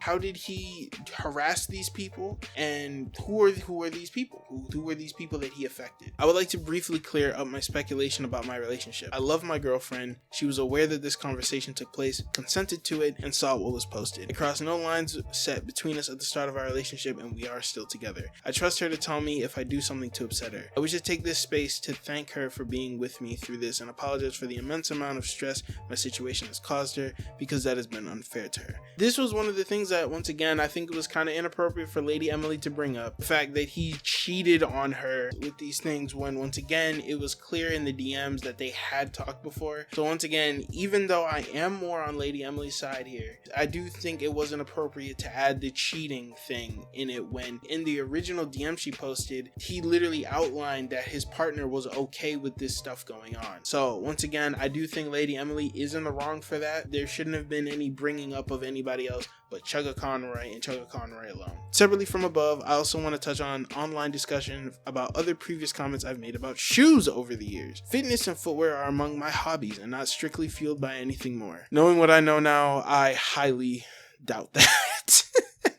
how did he harass these people, and who are these people? Who were these people that he affected? I would like to briefly clear up my speculation about my relationship. I love my girlfriend. She was aware that this conversation took place, consented to it, and saw what was posted. I crossed no lines set between us at the start of our relationship, and we are still together. I trust her to tell me if I do something to upset her. I wish to take this space to thank her for being with me through this and apologize for the immense amount of stress my situation has caused her, because that has been unfair to her. This was one of the things that, once again, I think it was kind of inappropriate for Lady Emily to bring up. The fact that he cheated on her with these things when, once again, it was clear in the DMs that they had talked before. So once again, even though I am more on Lady Emily's side here, I do think it wasn't appropriate to add the cheating thing in it when in the original DM she posted, he literally outlined that his partner was okay with this stuff going on. So once again, I do think Lady Emily is in the wrong for that. There shouldn't have been any bringing up of anybody else but Chuggaaconroy and Chuggaaconroy alone. Separately from above, I also want to touch on online discussion about other previous comments I've made about shoes over the years. Fitness and footwear are among my hobbies and not strictly fueled by anything more. Knowing what I know now, I highly doubt that.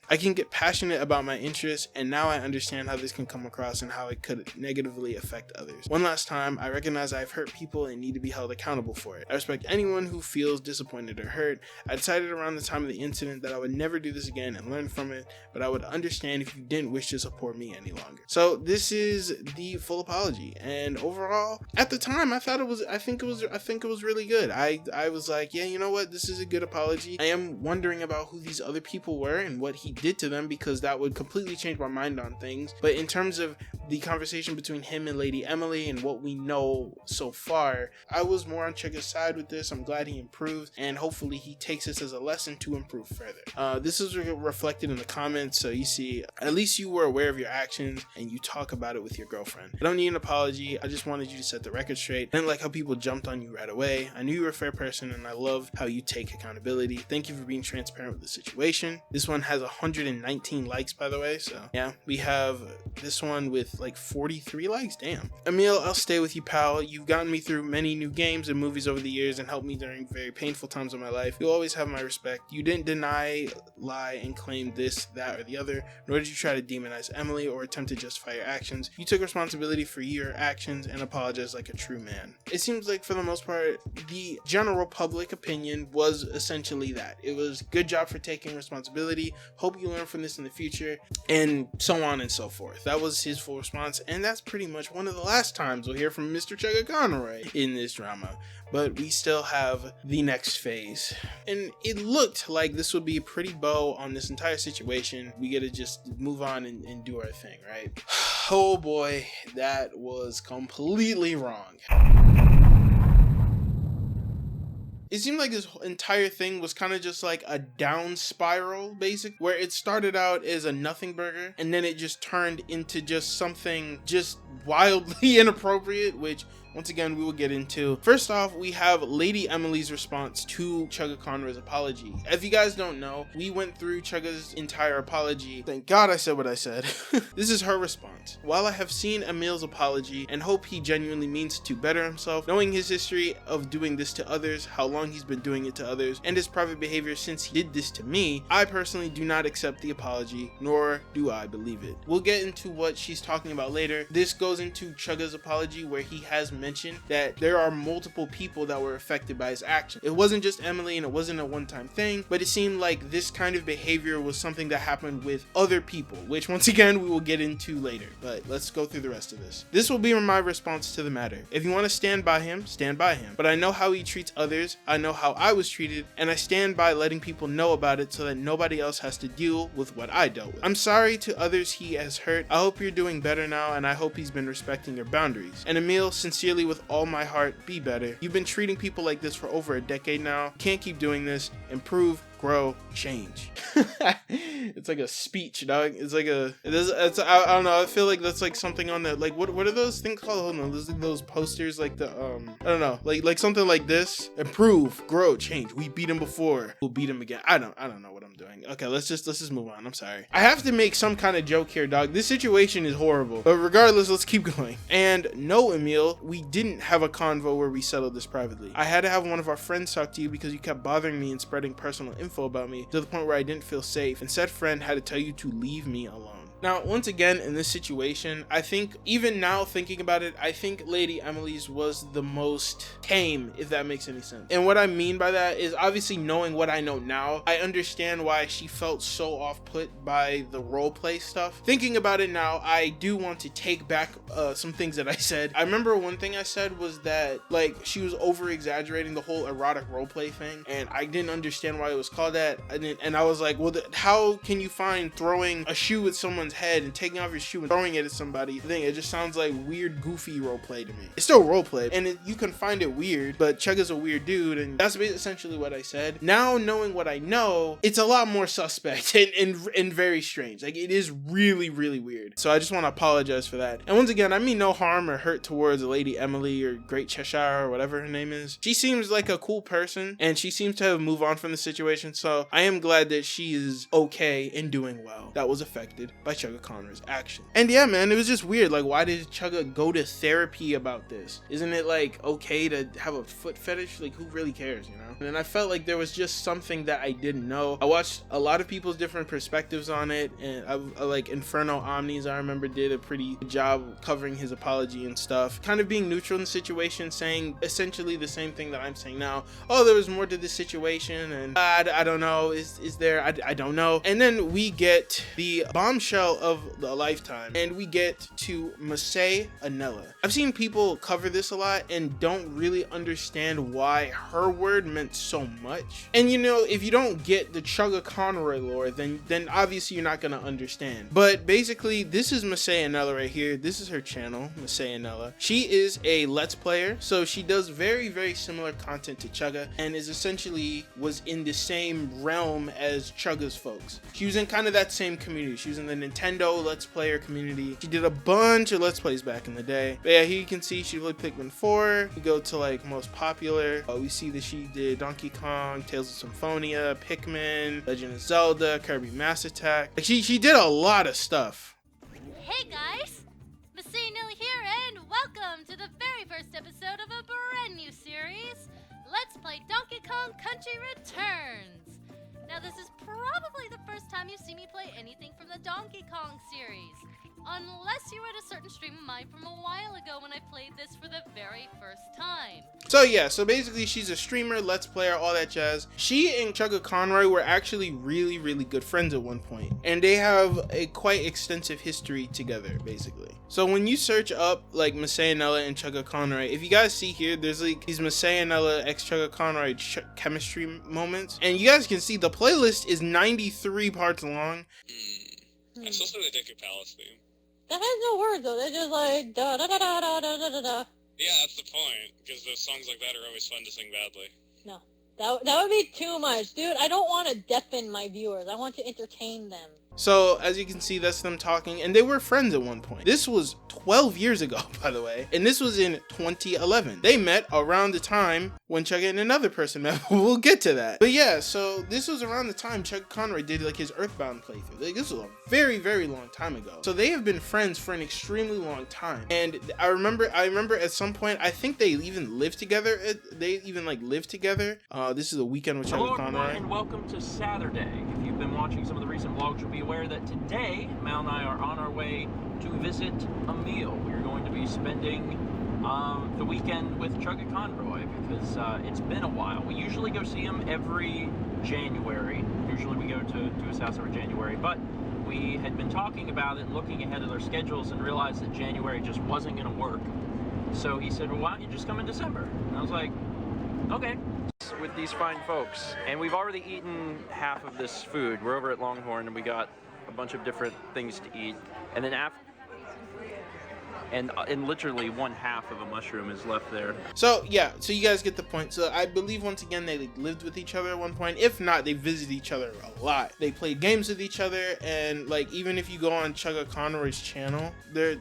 I can get passionate about my interests, and now I understand how this can come across and how it could negatively affect others. One last time, I recognize I've hurt people and need to be held accountable for it. I respect anyone who feels disappointed or hurt. I decided around the time of the incident that I would never do this again and learn from it, but I would understand if you didn't wish to support me any longer. So this is the full apology, and overall, at the time, I think it was really good. I was like, yeah, you know what? This is a good apology. I am wondering about who these other people were and what he did to them, because that would completely change my mind on things. But in terms of the conversation between him and Lady Emily and what we know so far, I was more on Chugga's side with this. I'm glad he improved, and hopefully he takes this as a lesson to improve further. This is reflected in the comments, so you see, at least you were aware of your actions and you talk about it with your girlfriend. I don't need an apology. I just wanted you to set the record straight. I didn't like how people jumped on you right away. I knew you were a fair person, and I love how you take accountability. Thank you for being transparent with the situation. This one has 119 likes, by the way, so yeah. We have this one with like 43 likes. Damn. Emil, I'll stay with you, pal. You've gotten me through many new games and movies over the years and helped me during very painful times of my life. You'll always have my respect. You didn't deny, lie, and claim this, that, or the other, nor did you try to demonize Emily or attempt to justify your actions. You took responsibility for your actions and apologized like a true man. It seems like, for the most part, the general public opinion was essentially that. It was good job for taking responsibility. Hope you learn from this in the future, and so on and so forth. That was his full response, and that's pretty much one of the last times we'll hear from Mr. Chuggaaconroy in this drama. But we still have the next phase, and it looked like this would be a pretty bow on this entire situation. We gotta just move on and do our thing, right? Oh boy, that was completely wrong. It seemed like this entire thing was kind of just like a down spiral, where it started out as a nothing burger and then it just turned into just something just wildly inappropriate, which once again we will get into. First off, we have Lady Emily's response to Chuggaaconroy's apology. If you guys don't know, we went through Chugga's entire apology. Thank God I said what I said. This is her response. While I have seen Emil's apology and hope he genuinely means to better himself, knowing his history of doing this to others, how long he's been doing it to others, and his private behavior since he did this to me, I personally do not accept the apology, nor do I believe it. We'll get into what she's talking about later. This goes into Chugga's apology, where he has mentioned that there are multiple people that were affected by his action. It wasn't just Emily, and it wasn't a one-time thing, but it seemed like this kind of behavior was something that happened with other people, which once again we will get into later. But let's go through the rest of this. This will be my response to the matter. If you want to stand by him, stand by him. But I know how he treats others, I know how I was treated, and I stand by letting people know about it so that nobody else has to deal with what I dealt with. I'm sorry to others he has hurt. I hope you're doing better now, and I hope he's been respecting your boundaries. And Emil, sincerely with all my heart, be better. You've been treating people like this for over a decade now. Can't keep doing this. Improve, grow, change. It's like a speech, dog. It's like I don't know. I feel like that's like something on the, like, what are those things called? Hold on, those posters, like the I don't know, like something like this. Improve, grow, change. We beat him before, we'll beat him again. I don't know what I'm doing. Okay, let's just move on. I'm sorry. I have to make some kind of joke here, dog. This situation is horrible. But regardless, let's keep going. And no, Emil, we didn't have a convo where we settled this privately. I had to have one of our friends talk to you because you kept bothering me and spreading personal info about me to the point where I didn't feel safe, and said friend had to tell you to leave me alone. Now, once again, in this situation, I think, even now thinking about it, I think Lady Emily's was the most tame, if that makes any sense. And what I mean by that is, obviously knowing what I know now, I understand why she felt so off-put by the roleplay stuff. Thinking about it now, I do want to take back some things that I said. I remember one thing I said was that, like, she was over-exaggerating the whole erotic roleplay thing, and I didn't understand why it was called that. And I was like, well, how can you find throwing a shoe at someone's head and taking off your shoe and throwing it at somebody? It just sounds like weird, goofy roleplay to me. It's still roleplay, and you can find it weird, but Chugga's a weird dude, and that's essentially what I said. Now, knowing what I know, it's a lot more suspect and very strange. Like, it is really, really weird. So I just want to apologize for that. And once again, I mean no harm or hurt towards Lady Emily or Great Cheshire or whatever her name is. She seems like a cool person, and she seems to have moved on from the situation, so I am glad that she is okay and doing well. That was affected by Chuggaaconroy's action. And yeah, man, it was just weird. Like, why did Chugga go to therapy about this? Isn't it, like, okay to have a foot fetish? Like, who really cares, you know? And I felt like there was just something that I didn't know. I watched a lot of people's different perspectives on it, and I like Inferno Omnis, I remember, did a pretty good job covering his apology and stuff, kind of being neutral in the situation, saying essentially the same thing that I'm saying now. Oh, there was more to this situation, and I don't know, is there? I don't know. And then we get the bombshell of the lifetime, and we get to Masay Anella. I've seen people cover this a lot and don't really understand why her word meant so much. And you know, if you don't get the Chuggaaconroy lore, then obviously you're not gonna understand. But basically, this is Masay Anella right here. This is her channel, Masay Anella. She is a Let's Player, so she does very, very similar content to Chugga, and is essentially was in the same realm as Chugga's folks. She was in kind of that same community. She was in the Nintendo Let's Player community. She did a bunch of Let's Plays back in the day. But yeah, here you can see she played Pikmin 4. We go to like most popular. We see that she did Donkey Kong, Tales of Symphonia, Pikmin, Legend of Zelda, Kirby Mass Attack. Like she did a lot of stuff. Hey guys, Masay Anella here, and welcome to the very first episode of a brand new series. Let's play Donkey Kong Country Returns. Now this is probably the first time you've seen me play anything from the Donkey Kong series, unless you were at a certain stream of mine from a while ago when I played this for the very first time. So yeah, so basically she's a streamer, Let's Player, all that jazz. She and Chuggaaconroy were actually really, really good friends at one point, and they have a quite extensive history together, basically. So when you search up like Masay Anella and Chuggaaconroy, if you guys see here, there's like these Masay Anella x Chuggaaconroy chemistry moments, and you guys can see the playlist is 93 parts long. It's also the Deku Palace theme. That has no words though. They're just like da da da da da da da da da. Yeah, that's the point, because those songs like that are always fun to sing badly. No, that would be too much, dude. I don't want to deafen my viewers. I want to entertain them. So as you can see, that's them talking, and they were friends at one point. This was 12 years ago, by the way, and this was in 2011. They met around the time when Chugga and another person met. We'll get to that. But yeah, so this was around the time Chuggaaconroy did like his Earthbound playthrough. Like, this was a very, very long time ago. So they have been friends for an extremely long time. And I remember at some point, I think they even lived together. They even like lived together. This is a weekend with Hello Chuggaaconroy. everyone, and welcome to Saturday. If you've been watching some of the recent vlogs, you'll be aware that today, Mal and I are on our way to visit Emil. We're going to be spending the weekend with Chuggaaconroy because it's been a while. We usually go see him every January. Usually we go to his house every January, but we had been talking about it, looking ahead at our schedules, and realized that January just wasn't going to work. So he said, well, why don't you just come in December? And I was like, okay. With these fine folks, and we've already eaten half of this food. We're over at Longhorn, and we got a bunch of different things to eat, and then and literally one half of a mushroom is left there. So yeah, so you guys get the point. So I believe once again they like, lived with each other at one point. If not, they visited each other a lot. They played games with each other, and like even if you go on Chuggaaconroy's channel, there's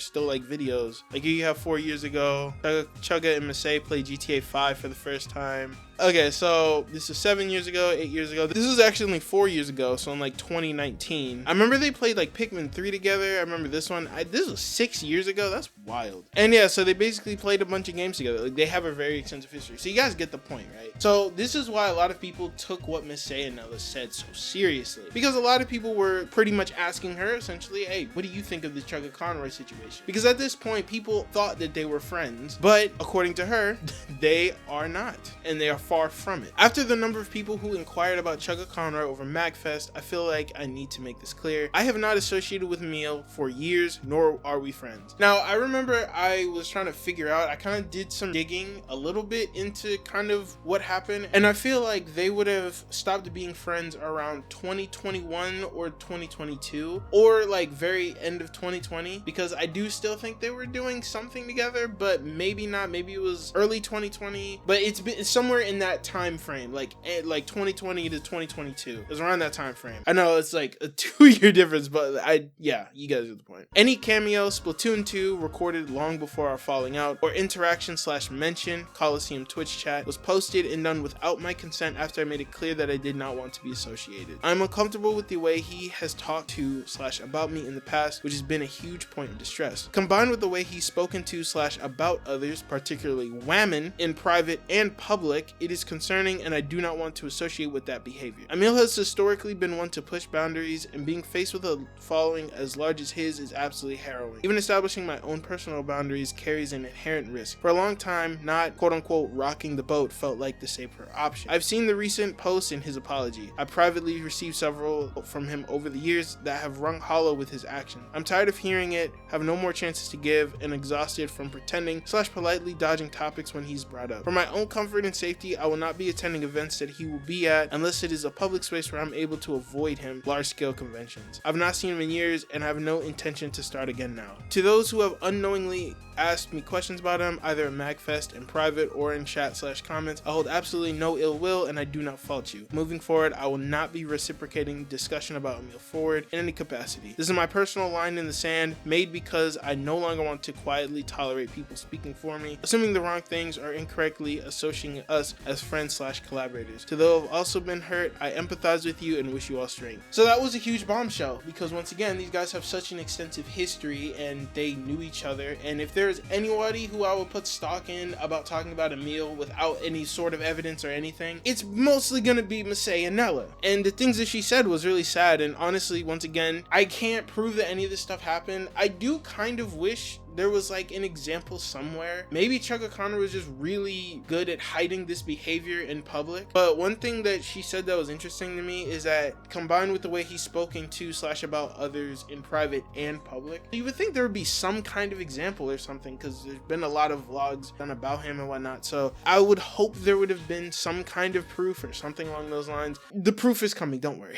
still like videos. Like you have 4 years ago, Chugga and Masay played GTA 5 for the first time. Okay, so this is 7 years ago, 8 years ago. This was actually only 4 years ago, so in like 2019. I remember they played like Pikmin 3 together. I remember this one. This was 6 years ago. That's wild. And yeah, so they basically played a bunch of games together. Like, they have a very extensive history. So you guys get the point, right? So this is why a lot of people took what Miss Sayanella said so seriously. Because a lot of people were pretty much asking her essentially, hey, what do you think of the Chuggaaconroy situation? Because at this point, people thought that they were friends, but according to her, they are not, and they are far from it. After the number of people who inquired about Chuggaaconroy over MagFest, I feel like I need to make this clear. I have not associated with Emil for years, nor are we friends. Now, I remember I was trying to figure out, I kind of did some digging a little bit into kind of what happened, and I feel like they would have stopped being friends around 2021 or 2022, or like very end of 2020, because I do still think they were doing something together, but maybe not. Maybe it was early 2020, but it's somewhere in that time frame, like 2020 to 2022. It was around that time frame. I know it's like a 2-year difference, but yeah, you guys get the point. Any cameo, Splatoon 2 recorded long before our falling out, or interaction/mention, Coliseum Twitch chat, was posted and done without my consent after I made it clear that I did not want to be associated. I'm uncomfortable with the way he has talked to/about me in the past, which has been a huge point of distress. Combined with the way he's spoken to/about others, particularly women, in private and public, it is concerning, and I do not want to associate with that behavior. Emil has historically been one to push boundaries, and being faced with a following as large as his is absolutely harrowing. Even establishing my own personal boundaries carries an inherent risk. For a long time, not quote-unquote rocking the boat felt like the safer option. I've seen the recent posts in his apology. I privately received several from him over the years that have rung hollow with his action. I'm tired of hearing it, have no more chances to give, and exhausted from pretending/politely dodging topics when he's brought up. For my own comfort and safety, I will not be attending events that he will be at unless it is a public space where I'm able to avoid him, large-scale conventions. I've not seen him in years and have no intention to start again now. To those who have unknowingly asked me questions about him, either at MagFest in private or in chat/comments, I hold absolutely no ill will and I do not fault you. Moving forward, I will not be reciprocating discussion about Emil forward in any capacity. This is my personal line in the sand, made because I no longer want to quietly tolerate people speaking for me, assuming the wrong things, or incorrectly associating us as friends/collaborators. To those who have also been hurt, I empathize with you and wish you all strength. So that was a huge bombshell, because once again, these guys have such an extensive history and they knew each other, and if there's anybody who I would put stock in about talking about Emil without any sort of evidence or anything, it's mostly gonna be Miss Sayanella. And the things that she said was really sad, and honestly, once again, I can't prove that any of this stuff happened. I do kind of wish there was like an example somewhere. Maybe Chuggaaconroy was just really good at hiding this behavior in public. But one thing that she said that was interesting to me is that combined with the way he's spoken to/about others in private and public, you would think there would be some kind of example or something, because there's been a lot of vlogs done about him and whatnot. So I would hope there would have been some kind of proof or something along those lines. The proof is coming, don't worry.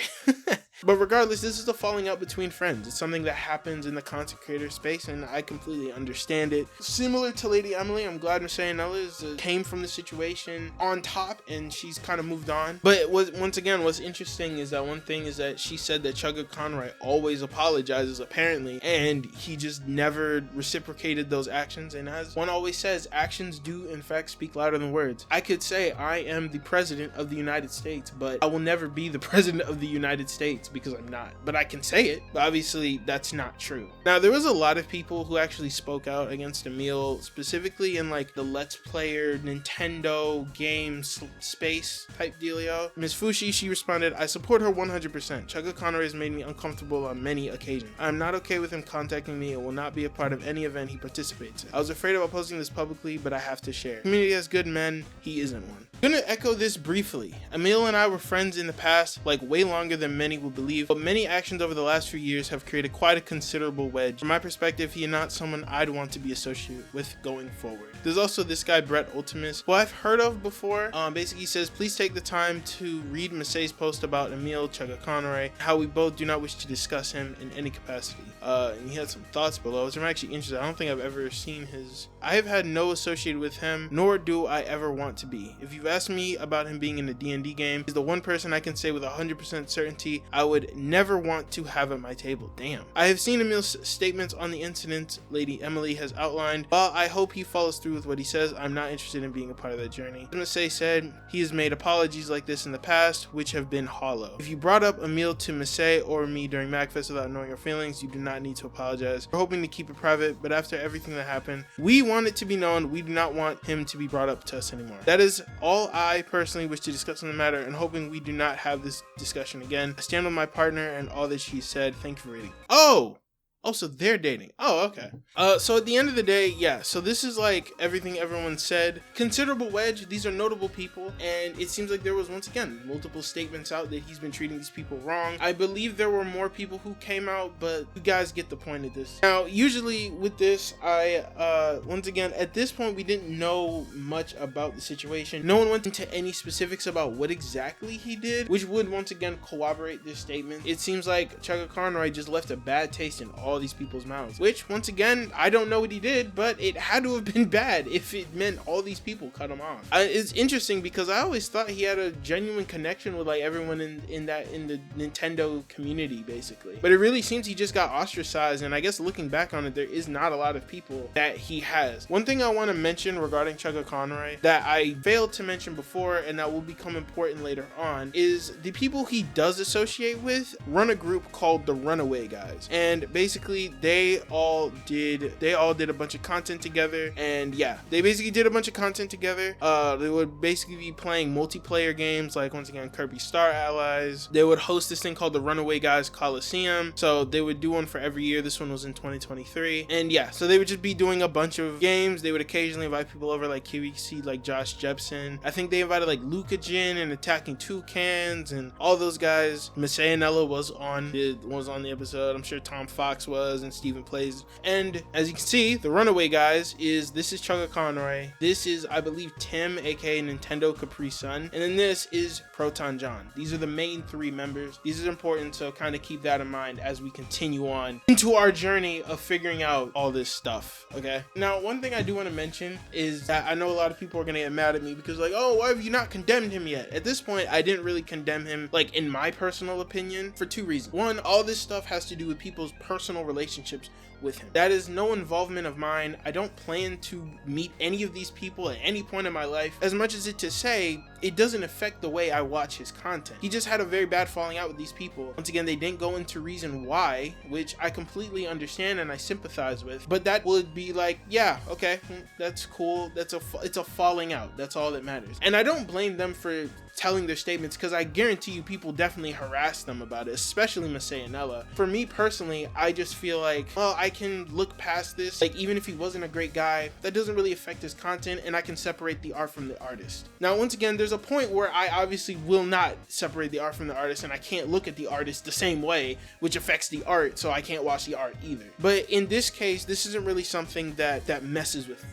But regardless, this is a falling out between friends. It's something that happens in the content creator space, and I completely understand it. Similar to Lady Emily, I'm glad Miss Sayanella came from the situation on top, and she's kind of moved on. But once again, what's interesting is that one thing is that she said that Chuggaaconroy always apologizes, apparently, and he just never reciprocated those actions. And as one always says, actions do in fact speak louder than words. I could say I am the president of the United States, but I will never be the president of the United States, because I'm not. But I can say it, but obviously that's not true. Now, there was a lot of people who actually spoke out against Emil, specifically in like the Let's Player Nintendo game space type dealio. Ms. Fushi, she responded, I support her 100%. Chuggaaconroy has made me uncomfortable on many occasions. I am not okay with him contacting me and will not be a part of any event he participates in. I was afraid about posting this publicly, but I have to share. Community has good men, he isn't one. I'm gonna echo this briefly. Emil and I were friends in the past, like way longer than many will believe, but many actions over the last few years have created quite a considerable wedge. From my perspective, he is not someone I'd want to be associated with going forward. There's also this guy, Brett Ultimus, who I've heard of before. Basically says, please take the time to read Masay's post about Emil Chuggaaconroy, how we both do not wish to discuss him in any capacity. And he had some thoughts below, which I'm actually interested. I don't think I've ever seen his. I have had no associated with him, nor do I ever want to be. If you've asked me about him being in a D&D game, he's the one person I can say with 100% certainty I would never want to have at my table. Damn. I have seen Emil's statements on the incident Lady Emily has outlined. While I hope he follows through with what he says, I'm not interested in being a part of that journey. As Massey said, he has made apologies like this in the past, which have been hollow. If you brought up Emil to Massey or me during MagFest without knowing our feelings, you do not need to apologize. We're hoping to keep it private, but after everything that happened, we want it to be known we do not want him to be brought up to us anymore. That is all I personally wish to discuss on the matter, and hoping we do not have this discussion again. I stand with my partner and all that she said. Thank you for reading. Oh, so they're dating. Oh, okay. So at the end of the day, yeah, so this is like everything everyone said. Considerable wedge. These are notable people, and it seems like there was, once again, multiple statements out that he's been treating these people wrong. I believe there were more people who came out, but you guys get the point of this. Now, usually with this, once again, at this point, we didn't know much about the situation. No one went into any specifics about what exactly he did, which would, once again, corroborate this statement. It seems like Chuggaaconroy just left a bad taste in all these people's mouths, which, once again, I don't know what he did, but it had to have been bad if it meant all these people cut him off. It's interesting because I always thought he had a genuine connection with like everyone in the Nintendo community, basically, but it really seems he just got ostracized. And I guess looking back on it, there is not a lot of people that he has. One thing I want to mention regarding Chuggaaconroy that I failed to mention before, and that will become important later on, is the people he does associate with run a group called the Runaway Guys, and basically they all did a bunch of content together. And yeah, they basically did a bunch of content together. They would basically be playing multiplayer games like, once again, Kirby Star Allies. They would host this thing called the Runaway Guys Coliseum, so they would do one for every year. This one was in 2023, and yeah, so they would just be doing a bunch of games. They would occasionally invite people over, like here we see like Josh Jepson. I think they invited like Luca Jin and Attacking Toucans and all those guys. Massey was on the episode. I'm sure Tom Fox was, and Steven Plays. And as you can see, the Runaway Guys this is Chuggaaconroy. This is, I believe, Tim, aka Nintendo Capri Sun, and then this is Proton John. These are the main three members. These are important, so kind of keep that in mind as we continue on into our journey of figuring out all this stuff. Okay, now one thing I do want to mention is that I know a lot of people are gonna get mad at me because like, oh, why have you not condemned him yet? At this point, I didn't really condemn him, like, in my personal opinion, for two reasons. One, all this stuff has to do with people's personal relationships with him. That is no involvement of mine. I don't plan to meet any of these people at any point in my life. As much as it to say, it doesn't affect the way I watch his content. He just had a very bad falling out with these people. Once again, they didn't go into reason why, which I completely understand and I sympathize with, but that would be like, yeah, okay, that's cool. It's a falling out. That's all that matters. And I don't blame them for telling their statements, because I guarantee you people definitely harassed them about it, especially Massey and Ella. For me personally, I just feel like, well, I can look past this. Like, even if he wasn't a great guy, that doesn't really affect his content, and I can separate the art from the artist. Now, once again, there's a point where I obviously will not separate the art from the artist, and I can't look at the artist the same way, which affects the art, so I can't watch the art either. But in this case, this isn't really something that messes with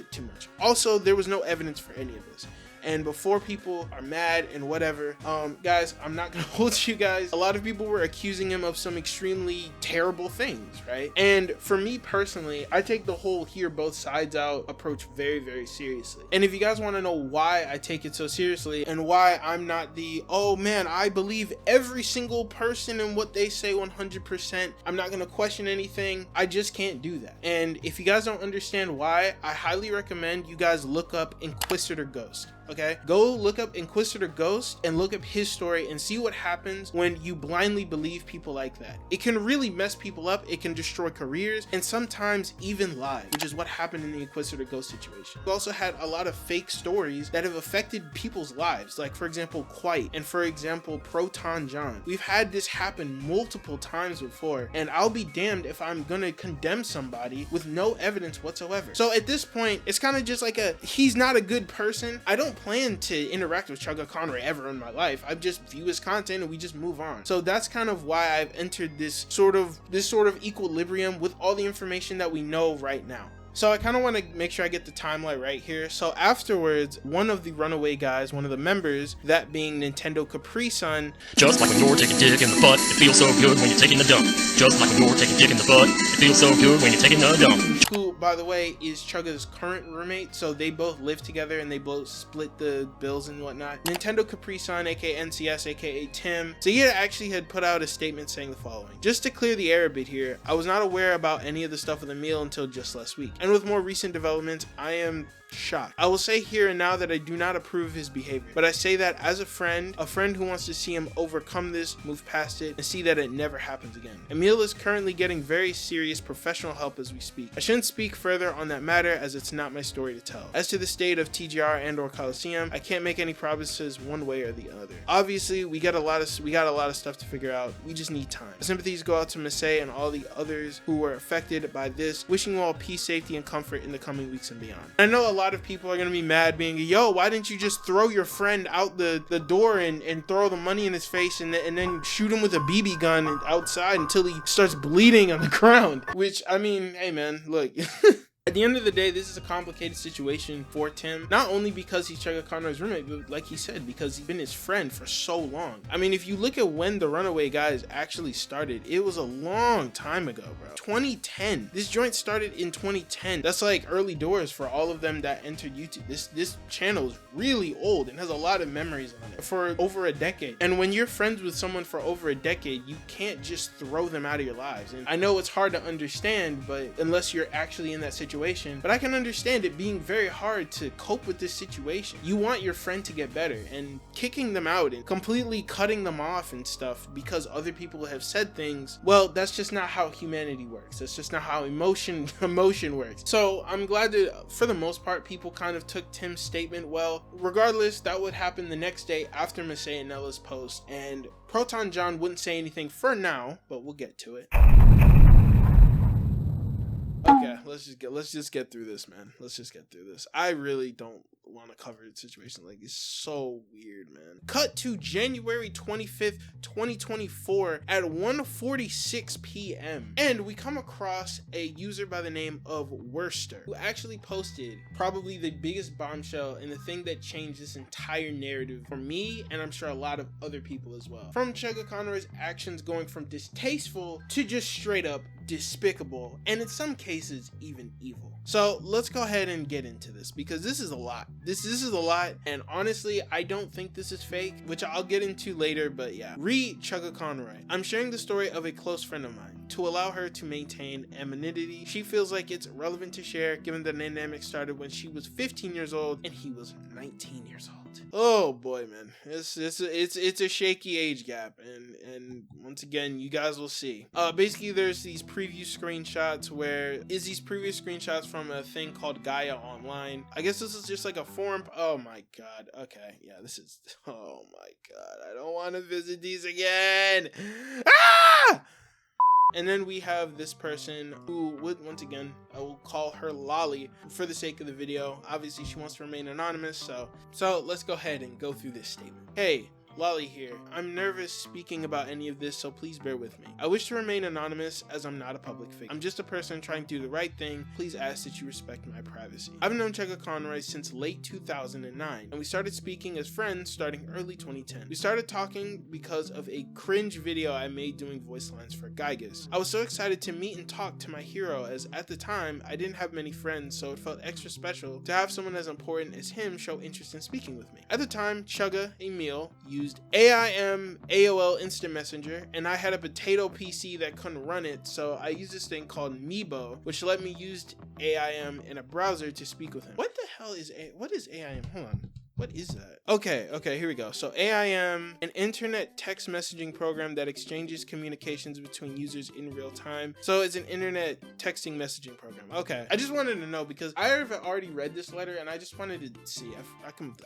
it too much. Also, there was no evidence for any of this. And before people are mad and whatever, guys, I'm not gonna hold you guys. A lot of people were accusing him of some extremely terrible things, right? And for me personally, I take the whole hear both sides out approach very, very seriously. And if you guys want to know why I take it so seriously and why I'm not the, oh man, I believe every single person and what they say 100%, I'm not gonna question anything, I just can't do that. And if you guys don't understand why, I highly recommend you guys look up Inquisitor Ghost. Okay, go look up Inquisitor Ghost and look up his story and see what happens when you blindly believe people like that. It can really mess people up, it can destroy careers, and sometimes even lives, which is what happened in the Inquisitor Ghost situation. We also had a lot of fake stories that have affected people's lives, like for example Quite, and for example Proton John. We've had this happen multiple times before, and I'll be damned if I'm gonna condemn somebody with no evidence whatsoever. So at this point, it's kind of just like he's not a good person. I don't plan to interact with Chuggaaconroy ever in my life. I just view his content and we just move on. So that's kind of why I've entered this sort of equilibrium with all the information that we know right now. So I kind of want to make sure I get the timeline right here. So afterwards, one of the runaway guys, one of the members, that being Nintendo Capri-Sun, just like when you're taking dick in the butt, it feels so good when you're taking the dump. Just like when you're taking dick in the butt, it feels so good when you're taking the dump. who, by the way, is Chugga's current roommate, so they both live together and they both split the bills and whatnot. Nintendo Capri-Sun, aka NCS, aka Tim, so he actually had put out a statement saying the following: just to clear the air a bit here, I was not aware about any of the stuff of the meal until just last week, and with more recent developments, I am shocked. I will say here and now that I do not approve of his behavior, but I say that as a friend who wants to see him overcome this, move past it, and see that it never happens again. Emil is currently getting very serious professional help as we speak. I shouldn't speak further on that matter as it's not my story to tell. As to the state of TGR and or Coliseum, I can't make any promises one way or the other. Obviously, we got a lot of stuff to figure out. We just need time. Sympathies go out to Masay and all the others who were affected by this. Wishing you all peace, safety, and comfort in the coming weeks and beyond. I know a lot of people are gonna be mad, being, yo, why didn't you just throw your friend out the door and throw the money in his face and then shoot him with a BB gun outside until he starts bleeding on the ground? Which, I mean, hey man, look. At the end of the day, this is a complicated situation for Tim, not only because he's Chuggaaconroy's roommate, but like he said, because he's been his friend for so long. I mean, if you look at when the Runaway Guys actually started, it was a long time ago, bro. 2010. This joint started in 2010. That's like early doors for all of them that entered YouTube. This channel is really old and has a lot of memories on it for over a decade. And when you're friends with someone for over a decade, you can't just throw them out of your lives. And I know it's hard to understand, but unless you're actually in that situation, but I can understand it being very hard to cope with this situation. You want your friend to get better, and kicking them out and completely cutting them off and stuff because other people have said things, well, that's just not how humanity works. That's just not how emotion works. So I'm glad that for the most part people kind of took Tim's statement well. Regardless, that would happen the next day after Masay and Nella's post, and Proton John wouldn't say anything for now, but we'll get to it. Okay, let's just get through this, man. Let's just get through this. I really don't want to cover the situation. Like, it's so weird, man. Cut to January 25th, 2024 at 1:46 p.m. And we come across a user by the name of Worster, who actually posted probably the biggest bombshell and the thing that changed this entire narrative for me, and I'm sure a lot of other people as well. From Chuggaaconroy's actions going from distasteful to just straight up despicable, and in some cases even evil. So let's go ahead and get into this, because this is a lot. This is a lot, and honestly, I don't think this is fake, which I'll get into later, but yeah. Read Chuggaaconroy. I'm sharing the story of a close friend of mine to allow her to maintain anonymity. She feels like it's relevant to share, given the dynamic started when she was 15 years old and he was 19 years old. Oh boy, man, it's a shaky age gap, and once again, you guys will see. Basically, there's these preview screenshots where these previous screenshots from a thing called Gaia Online. I guess this is just like a forum. Oh my god. Okay, yeah, this is. Oh my god, I don't want to visit these again. Ah! And then we have this person who would, once again, I will call her Lolly for the sake of the video. Obviously, she wants to remain anonymous, so let's go ahead and go through this statement. Hey, Lolly here. I'm nervous speaking about any of this, so please bear with me. I wish to remain anonymous as I'm not a public figure. I'm just a person trying to do the right thing. Please ask that you respect my privacy. I've known Chuggaaconroy since late 2009, and we started speaking as friends starting early 2010. We started talking because of a cringe video I made doing voice lines for Gygas. I was so excited to meet and talk to my hero, as at the time, I didn't have many friends, so it felt extra special to have someone as important as him show interest in speaking with me. At the time, Chugga, Emil, used AIM AOL Instant Messenger, and I had a potato PC that couldn't run it, so I used this thing called Meebo, which let me use AIM in a browser to speak with him. What the hell is what is AIM? Hold on. What is that? Okay, here we go. So AIM, an internet text messaging program that exchanges communications between users in real time. So it's an internet texting messaging program. Okay, I just wanted to know because I have already read this letter and I just wanted to see.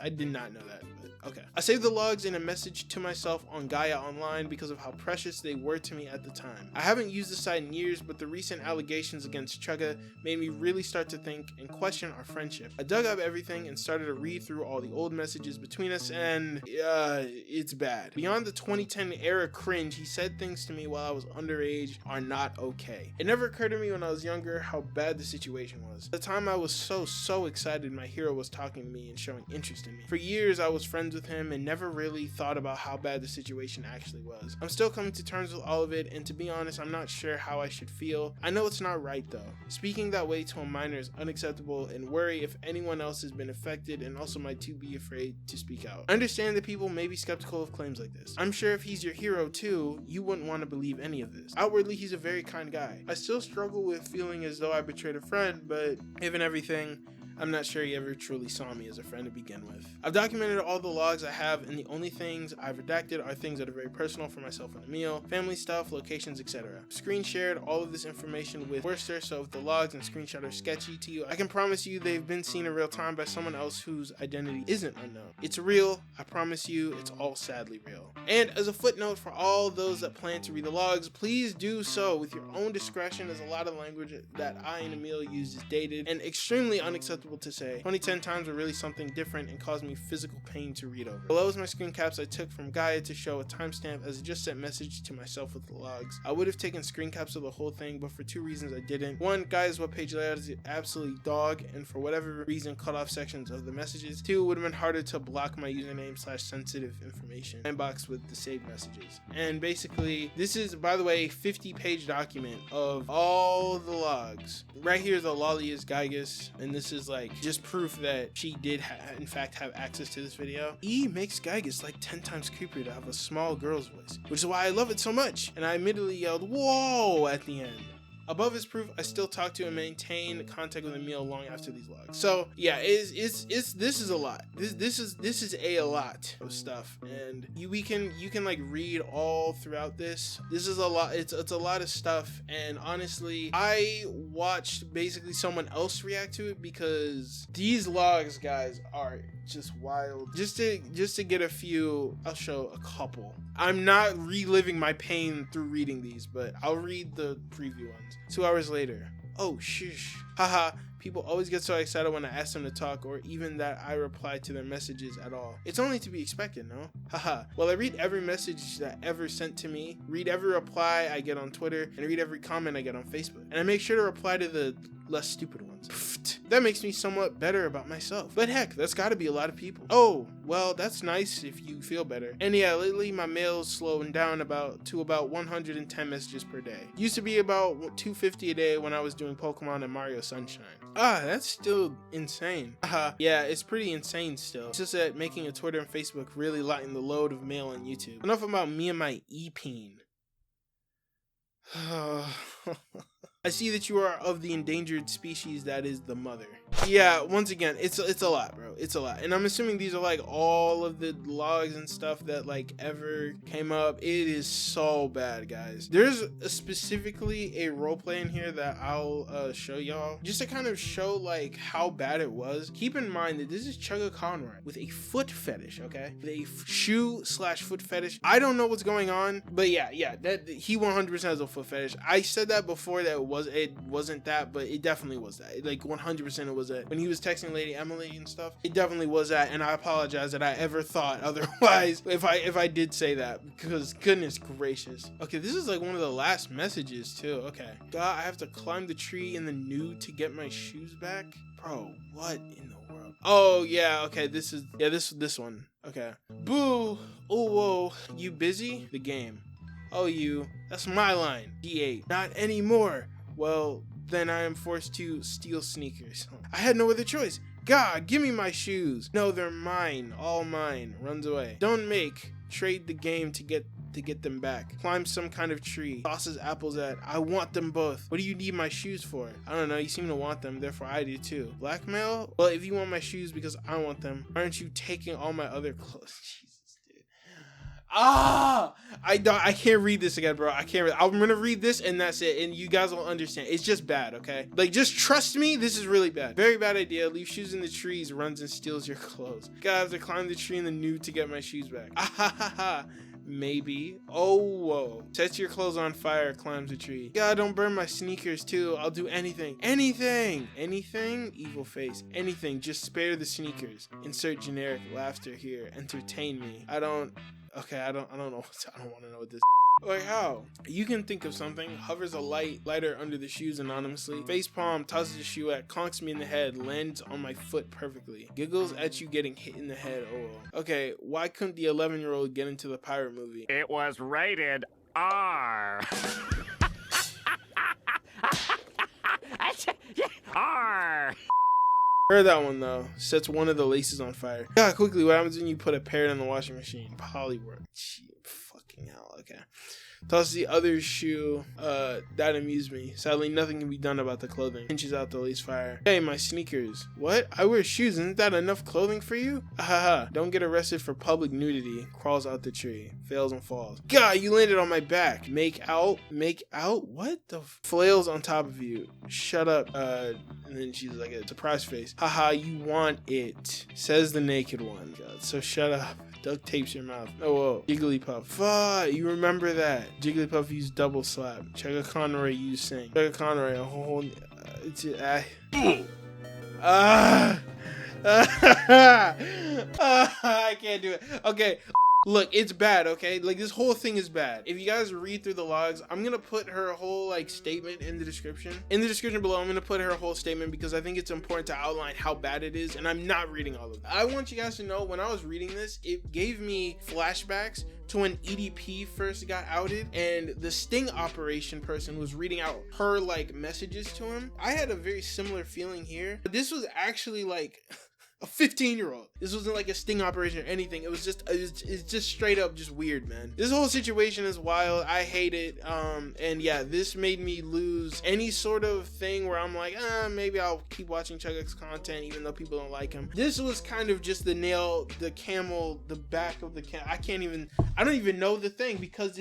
I did not know that, but okay. I saved the logs in a message to myself on Gaia Online because of how precious they were to me at the time. I haven't used the site in years, but the recent allegations against Chugga made me really start to think and question our friendship. I dug up everything and started to read through all the old messages between us, and it's bad. Beyond the 2010 era cringe, he said things to me while I was underage are not okay. It never occurred to me when I was younger how bad the situation was. At the time, I was so excited my hero was talking to me and showing interest in me. For years, I was friends with him and never really thought about how bad the situation actually was. I'm still coming to terms with all of it, and to be honest, I'm not sure how I should feel. I know it's not right though. Speaking that way to a minor is unacceptable, and worry if anyone else has been affected, and also might too be afraid to speak out. I understand that people may be skeptical of claims like this. I'm sure if he's your hero too, you wouldn't want to believe any of this. Outwardly, he's a very kind guy. I still struggle with feeling as though I betrayed a friend, but given everything, I'm not sure he ever truly saw me as a friend to begin with. I've documented all the logs I have, and the only things I've redacted are things that are very personal for myself and Emil, family stuff, locations, etc. Screen shared all of this information with Worcester, so if the logs and screenshot are sketchy to you, I can promise you they've been seen in real time by someone else whose identity isn't unknown. It's real, I promise you, it's all sadly real. And as a footnote for all those that plan to read the logs, please do so with your own discretion, as a lot of language that I and Emil use is dated and extremely unacceptable to say. 2010 times were really something different and caused me physical pain to read over. Below is my screen caps I took from Gaia to show a timestamp as a just sent message to myself with the logs. I would have taken screen caps of the whole thing, but for two reasons I didn't. One, Gaia's webpage layout is absolutely dog, and for whatever reason cut off sections of the messages. Two, it would have been harder to block my username / sensitive information inbox with the saved messages. And basically, this is, by the way, a 50-page document of all the logs. Right here, the lolly is Gygus, and this is like just proof that she did in fact have access to this video. E makes Gygus like 10 times creepier to have a small girl's voice, which is why I love it so much, and I admittedly yelled "whoa" at the end. Above is proof I still talk to and maintain contact with Emil long after these logs. So yeah, this is a lot. This is a lot of stuff, and you can like read all throughout this. This is a lot. It's a lot of stuff, and honestly, I watched basically someone else react to it because these logs, guys, are just wild. Just to get a few, I'll show a couple. I'm not reliving my pain through reading these, but I'll read the preview ones. 2 hours later. Oh, shush. Haha. People always get so excited when I ask them to talk, or even that I reply to their messages at all. It's only to be expected, no? Haha. Well, I read every message that ever sent to me, read every reply I get on Twitter, and read every comment I get on Facebook. And I make sure to reply to the less stupid ones. That makes me somewhat better about myself. But heck, that's gotta be a lot of people. Oh, well, that's nice if you feel better. And yeah, lately my mail's slowing down to about 110 messages per day. Used to be about 250 a day when I was doing Pokemon and Mario Sunshine. Ah, that's still insane. Yeah, it's pretty insane still. It's just that making a Twitter and Facebook really lighten the load of mail on YouTube. Enough about me and my e-peen. I see that you are of the endangered species that is the mother. Yeah, once again, it's a lot, bro. It's a lot. And I'm assuming these are like all of the logs and stuff that like ever came up. It is so bad, guys. There's specifically a roleplay in here that I'll show y'all just to kind of show like how bad it was. Keep in mind that this is Chuggaaconroy with a foot fetish, okay? With a shoe / foot fetish. I don't know what's going on, but yeah, that he 100% has a foot fetish. I said that before that it wasn't that, but it definitely was that. Like 100% it was that. When he was texting Lady Emily and stuff, it definitely was that, and I apologize that I ever thought otherwise if I did say that, because goodness gracious. Okay, this is like one of the last messages too. Okay. God, I have to climb the tree in the nude to get my shoes back? Bro, what in the world? Oh yeah, okay, this one. Okay. Boo! Oh whoa, you busy? The game. Oh you, that's my line. D8. Not anymore. Well, then I am forced to steal sneakers. I had no other choice. God, give me my shoes. No, they're mine. All mine. Runs away. Don't make. Trade the game to get them back. Climb some kind of tree. Tosses apples at. I want them both. What do you need my shoes for? I don't know. You seem to want them. Therefore, I do too. Blackmail? Well, if you want my shoes because I want them, aren't you taking all my other clothes? I can't read this again, bro. I can't read. I'm gonna read this and that's it, and you guys will understand. It's just bad, okay? Like, just trust me, this is really bad. Very bad idea. Leave shoes in the trees, runs and steals your clothes. Gotta have to climb the tree in the nude to get my shoes back. maybe. Oh, whoa. Sets your clothes on fire, climbs a tree. God, don't burn my sneakers too. I'll do anything. Anything. Anything? Evil face. Anything. Just spare the sneakers. Insert generic laughter here. Entertain me. I don't know. I don't want to know what this. Like how? You can think of something. Hovers a lighter under the shoes anonymously. Facepalm, tosses a shoe at, conks me in the head, lands on my foot perfectly. Giggles at you getting hit in the head. Oh well. Okay, why couldn't the 11-year-old get into the pirate movie? It was rated R. R. Heard that one though. Sets one of the laces on fire. God, quickly, what happens when you put a parrot in the washing machine? Polywork. Gee, fucking hell. Okay. Tosses the other shoe. That amused me. Sadly, nothing can be done about the clothing. Pinches out the lace fire. Hey, my sneakers. What? I wear shoes. Isn't that enough clothing for you? Haha. Don't get arrested for public nudity. Crawls out the tree. Fails and falls. God, you landed on my back. Make out? Make out? What the flails on top of you? Shut up. And then she's like a surprise face. Haha, you want it. Says the naked one. God, so shut up. Duct tapes your mouth. Oh, whoa. Jigglypuff. Fuck, you remember that. Jigglypuff used double slap. Chuggaaconroy used sing. Chuggaaconroy, a whole... I can't do it. Okay. Look, it's bad, okay? Like, this whole thing is bad. If you guys read through the logs, I'm gonna put her whole, like, statement in the description. In the description below, I'm gonna put her whole statement because I think it's important to outline how bad it is, and I'm not reading all of it. I want you guys to know, when I was reading this, it gave me flashbacks to when EDP first got outed, and the sting operation person was reading out her, like, messages to him. I had a very similar feeling here, but this was actually, like... a 15-year-old. This wasn't like a sting operation or anything. It's just straight up just weird, man. This whole situation is wild. I hate it. And yeah, this made me lose any sort of thing where I'm like, maybe I'll keep watching Chuggaa's content even though people don't like him. This was kind of just the nail, the camel, the back of the camel. I don't even know the thing because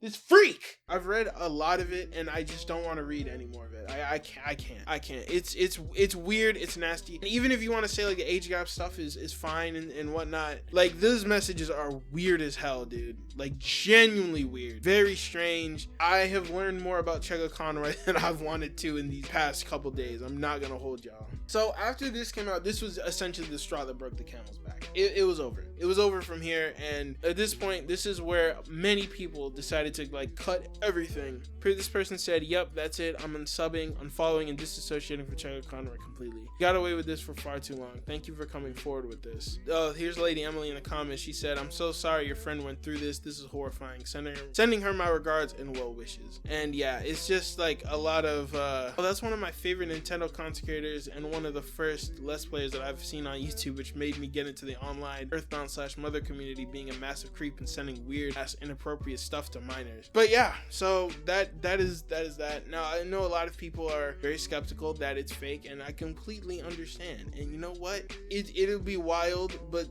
this freak. I've read a lot of it and I just don't want to read any more of it. I can't. It's weird. It's nasty. And even if you want to say like the age gap stuff is fine and whatnot, like those messages are weird as hell, dude. Like genuinely weird. Very strange. I have learned more about Chuggaaconroy than I've wanted to in these past couple days. I'm not gonna hold y'all. So after this came out, this was essentially the straw that broke the camel's back. It was over. It was over from here. And at this point, this is where many people decided to like cut everything. This person said, yep, that's it. I'm unsubbing, unfollowing, and disassociating from Chuggaaconroy completely. Got away with this for far too long. Thank you for coming forward with this. Here's Lady Emily in the comments. She said, I'm so sorry your friend went through this. This is horrifying. Sending her my regards and well wishes. And yeah, it's just like a lot of that's one of my favorite Nintendo content creators and one of the first Let's Players that I've seen on YouTube, which made me get into the online Earthbound/Mother community, being a massive creep and sending weird ass inappropriate stuff to minors. But yeah, so that is that. Now I know a lot of people are very skeptical that it's fake, and I completely understand. And you know what? It'll be wild, but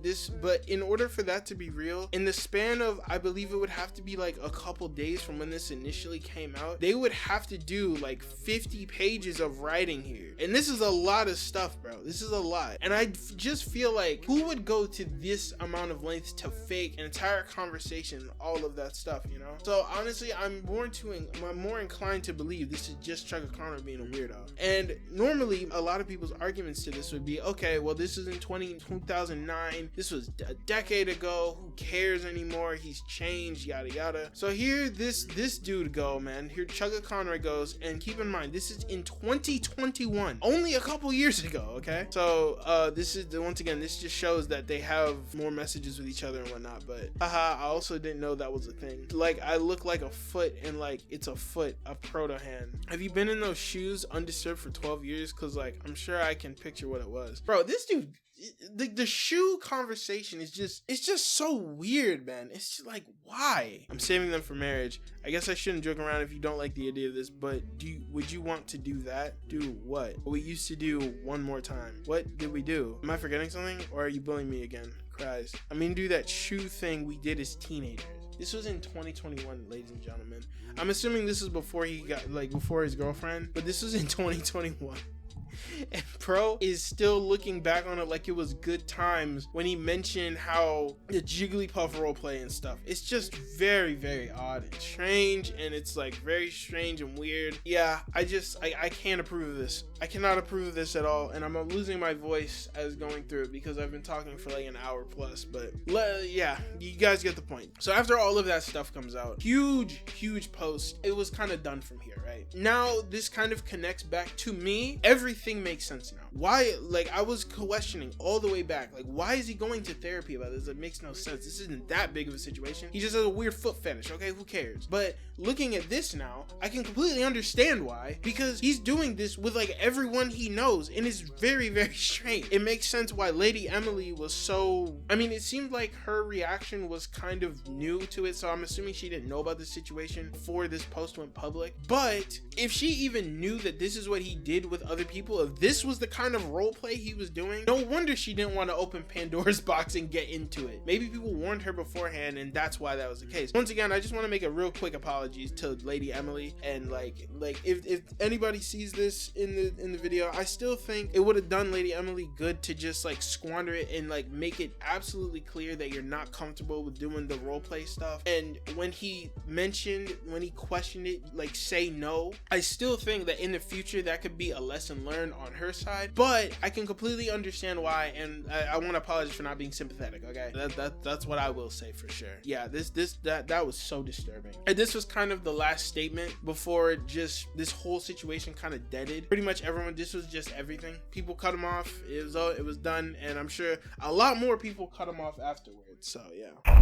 in order for that to be real, in the span of, I believe it would have to be like a couple days from when this initially came out, they would have to do like 50 pages of writing here. And this is a lot of stuff, bro. This is a lot. And I just feel like, who would go to this amount of length to fake an entire conversation, all of that stuff, you know? So honestly, I'm more inclined to believe this is just Chuggaaconroy being a weirdo. And normally, a lot of people's arguments to this would be, okay, well, this is in 2009. This was a decade ago. Who cares anymore? He's changed, yada yada. So here, this dude go, man. Here Chuggaaconroy goes, and keep in mind, this is in 2021, only a couple years ago. Okay, so this is once again, this just shows that they have more messages with each other and whatnot. But haha, I also didn't know that was a thing. Like, I look like a foot, and like it's a foot, a proto hand. Have you been in those shoes undisturbed for 12 years? Because like, I'm sure I can picture what it was. Bro, this dude, the shoe conversation is just, it's just so weird, man. It's just like, why? I'm saving them for marriage. I guess I shouldn't joke around if you don't like the idea of this, but would you want to do that? Do what? What we used to do one more time. What did we do? Am I forgetting something, or are you bullying me again? Cries. I mean, do that shoe thing we did as teenagers. This was in 2021, ladies and gentlemen. I'm assuming this is before he got, like, before his girlfriend, but this was in 2021. And Pro is still looking back on it like it was good times when he mentioned how the Jigglypuff roleplay and stuff. It's just very, very odd and strange, and it's like very strange and weird. Yeah, I can't approve of this. I cannot approve of this at all, and I'm losing my voice as going through it because I've been talking for like an hour plus, but yeah, you guys get the point. So after all of that stuff comes out, huge post, it was kind of done from here, right? Now this kind of connects back to me. Everything makes sense now. Why, like, I was questioning all the way back, like, why is he going to therapy about this? It makes no sense. This isn't that big of a situation. He just has a weird foot fetish, okay? Who cares? But looking at this now, I can completely understand why, because he's doing this with like everyone he knows, and it's very, very strange. It makes sense why Lady Emily was so, I mean, it seemed like her reaction was kind of new to it, so I'm assuming she didn't know about the situation before this post went public. But if she even knew that this is what he did with other people, if this was the kind of role play he was doing, no wonder she didn't want to open Pandora's box and get into it. Maybe people warned her beforehand, and that's why that was the case. Once again, I just want to make a real quick apology to Lady Emily, and like if anybody sees this in the video, I still think it would have done Lady Emily good to just like squander it and like make it absolutely clear that you're not comfortable with doing the role play stuff. And when he questioned it, like, say no. I still think that in the future that could be a lesson learned on her side, but I can completely understand why, and I want to apologize for not being sympathetic. Okay, that's what I will say for sure. Yeah, that was so disturbing, and this was kind of the last statement before just this whole situation kind of deaded. Pretty much everyone, this was just everything. People cut him off. It was done, and I'm sure a lot more people cut him off afterwards. So yeah.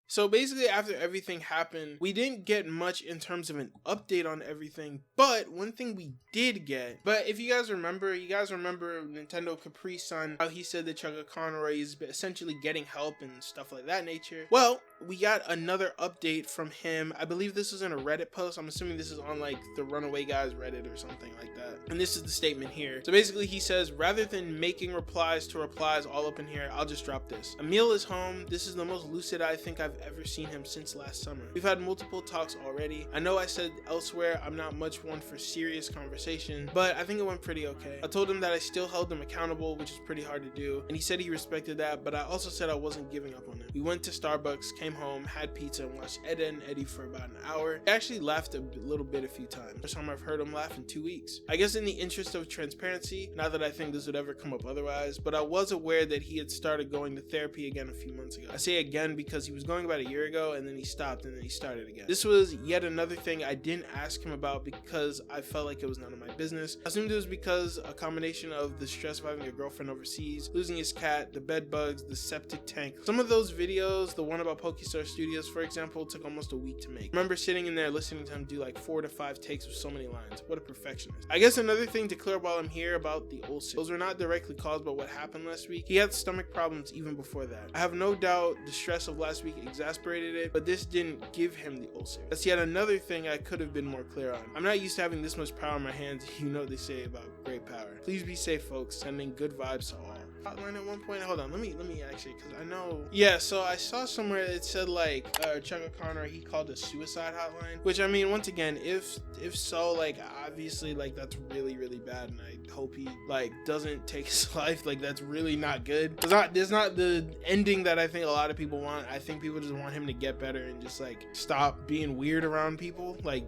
So basically, after everything happened, we didn't get much in terms of an update on everything, but one thing we did get, but if you guys remember Nintendo Capri Sun, how he said that Chuggaaconroy is essentially getting help and stuff like that nature. Well, we got another update from him. I believe this was in a Reddit post. I'm assuming this is on like the Runaway Guys Reddit or something like that. And this is the statement here. So basically he says, rather than making replies to replies all up in here, I'll just drop this. Emil is home. This is the most lucid I think I've ever seen him since last summer. We've had multiple talks already. I know I said elsewhere I'm not much one for serious conversation, but I think it went pretty okay. I told him that I still held him accountable, which is pretty hard to do, and he said he respected that, but I also said I wasn't giving up on him. We went to Starbucks, came home, had pizza, and watched Ed and Eddie for about an hour. He actually laughed a little bit a few times. First time I've heard him laugh in 2 weeks. I guess in the interest of transparency, not that I think this would ever come up otherwise, but I was aware that he had started going to therapy again a few months ago. I say again because he was going about a year ago, and then he stopped, and then he started again. This was yet another thing I didn't ask him about because I felt like it was none of my business. I assumed it was because a combination of the stress of having a girlfriend overseas, losing his cat, the bed bugs, the septic tank. Some of those videos, the one about Pokestar Studios, for example, took almost a week to make. I remember sitting in there listening to him do like 4 to 5 takes with so many lines. What a perfectionist. I guess another thing to clear up while I'm here about the ulcers. Those were not directly caused by what happened last week. He had stomach problems even before that. I have no doubt the stress of last week exasperated it, but this didn't give him the ulcer. That's yet another thing I could have been more clear on. I'm not used to having this much power in my hands. You know they say about great power. Please be safe, folks. Sending good vibes to all. Hotline at one point. Hold on, let me actually, because I know. Yeah, so I saw somewhere it said like Chuggaaconroy, he called a suicide hotline, which I mean, once again, if so, like obviously like that's really, really bad, and I hope he like doesn't take his life. Like that's really not good. There's not the ending that I think a lot of people want. I think people just want him to get better and just like stop being weird around people. Like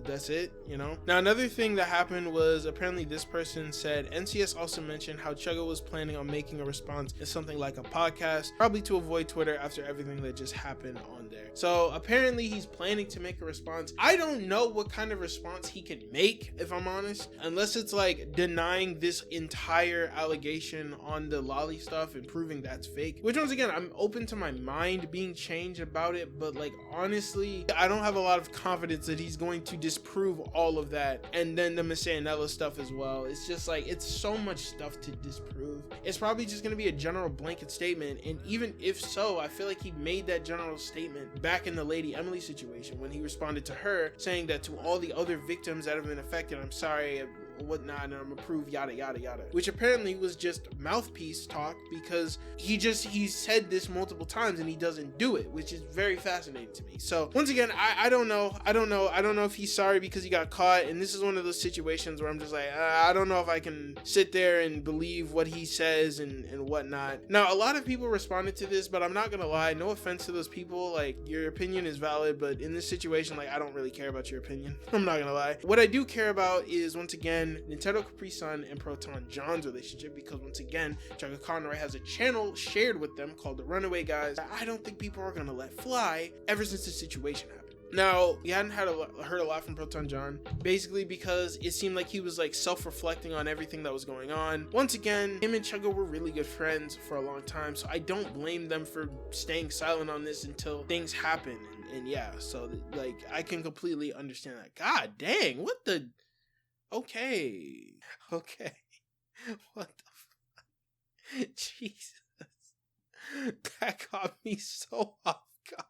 that's it, you know. Now another thing that happened was apparently this person said NCS also mentioned how Chugga was planning on making a response in something like a podcast, probably to avoid Twitter after everything that just happened on there. So apparently he's planning to make a response. I don't know what kind of response he can make, if I'm honest, unless it's like denying this entire allegation on the Lolly stuff and proving that's fake, which once again, I'm open to my mind being changed about it, but like honestly, I don't have a lot of confidence that he's going to disprove all of that. And then the Misayanella stuff as well. It's just like, it's so much stuff to disprove. It's probably just going to be a general blanket statement, and even if so, I feel like he made that general statement back in the Lady Emily situation when he responded to her saying that to all the other victims that have been affected, I'm sorry, whatnot, and I'm gonna prove yada yada yada, which apparently was just mouthpiece talk, because he said this multiple times and he doesn't do it, which is very fascinating to me. So once again, I don't know if he's sorry because he got caught, and this is one of those situations where I'm just like, I don't know if I can sit there and believe what he says and whatnot. Now, a lot of people responded to this, but I'm not gonna lie, no offense to those people, like, your opinion is valid, but in this situation, like, I don't really care about your opinion. I'm not gonna lie. What I do care about is, once again, Nintendo Capri Sun and Proton John's relationship, because once again, Chuggaaconroy has a channel shared with them called The Runaway Guys that I don't think people are gonna let fly ever since the situation happened. Now, we hadn't heard a lot from Proton John, basically because it seemed like he was like self-reflecting on everything that was going on. Once again, him and Chugga were really good friends for a long time, so I don't blame them for staying silent on this until things happen. And yeah, so like, I can completely understand that. God dang, what the... Okay. What the Jesus. That got me so off guard.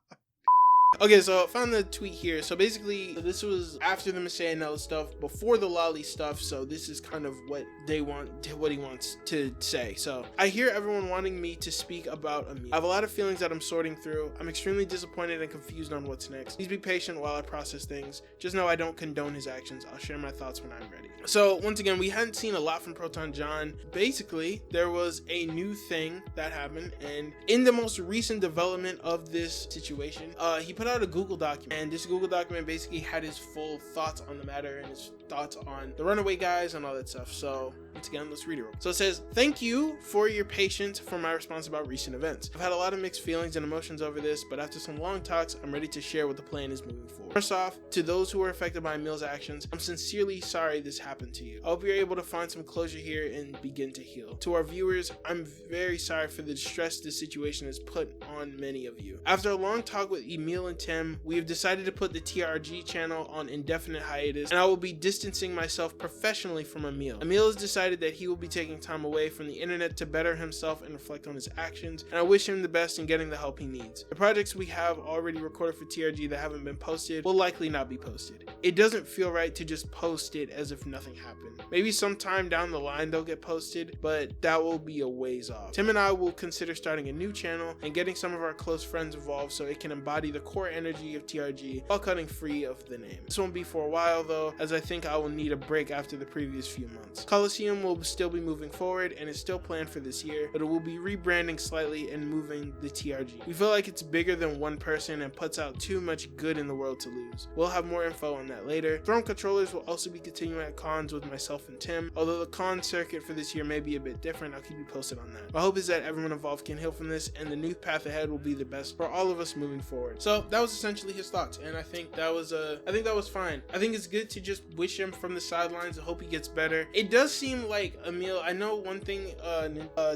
Okay, so I found the tweet here. So basically, this was after the Messiah Nella stuff, before the Lolly stuff. So this is kind of what he wants to say. So, I hear everyone wanting me to speak about Emil. I have a lot of feelings that I'm sorting through. I'm extremely disappointed and confused on what's next. Please be patient while I process things. Just know I don't condone his actions. I'll share my thoughts when I'm ready. So once again, we hadn't seen a lot from Proton John. Basically, there was a new thing that happened, and in the most recent development of this situation, he put out a Google document, and this Google document basically had his full thoughts on the matter and his thoughts on the Runaway Guys and all that stuff. So once again, let's read it. So it says, "Thank you for your patience for my response about recent events. I've had a lot of mixed feelings and emotions over this, but after some long talks, I'm ready to share what the plan is moving forward. First off, to those who were affected by Emil's actions, I'm sincerely sorry this happened to you. I hope you're able to find some closure here and begin to heal. To our viewers, I'm very sorry for the distress this situation has put on many of you. After a long talk with Emil and Tim, we have decided to put the TRG channel on indefinite hiatus, and I will be distancing myself professionally from Emil. Emil has decided that he will be taking time away from the internet to better himself and reflect on his actions, and I wish him the best in getting the help he needs. The projects we have already recorded for TRG that haven't been posted will likely not be posted. It doesn't feel right to just post it as if nothing happened. Maybe sometime down the line they'll get posted, but that will be a ways off. Tim and I will consider starting a new channel and getting some of our close friends involved so it can embody the core energy of TRG while cutting free of the name. This won't be for a while though, as I think I will need a break after the previous few months. Coliseum will still be moving forward and is still planned for this year, but it will be rebranding slightly and moving the TRG. We feel like it's bigger than one person and puts out too much good in the world to lose. We'll have more info on that later. Throne Controllers will also be continuing at cons with myself and Tim. Although the con circuit for this year may be a bit different, I'll keep you posted on that. My hope is that everyone involved can heal from this and the new path ahead will be the best for all of us moving forward." So that was essentially his thoughts, and I think that was fine. I think it's good to just wish him from the sidelines and hope he gets better. It does seem like Emil, I know one thing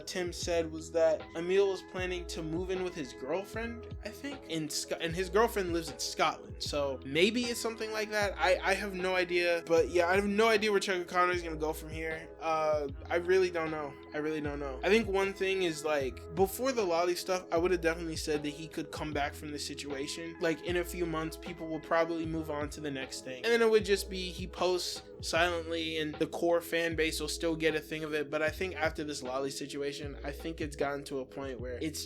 Tim said was that Emil was planning to move in with his girlfriend, I think, and his girlfriend lives in Scotland, so maybe it's something like that. I have no idea, but yeah, I have no idea where Chuggaaconroy is gonna go from here. I really don't know. I think one thing is, like, before the Lolly stuff, I would have definitely said that he could come back from the situation. Like, in a few months, people will probably move on to the next thing, and then it would just be he posts silently and the core fan base will still get a thing of it. But I think after this Lolly situation, I think it's gotten to a point where it's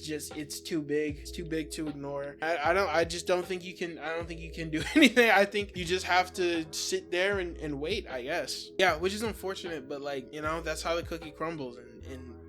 too big to ignore. I just don't think you can do anything. I think you just have to sit there and wait, I guess. Yeah, which is unfortunate, but like, you know, that's how the cookie crumbles, and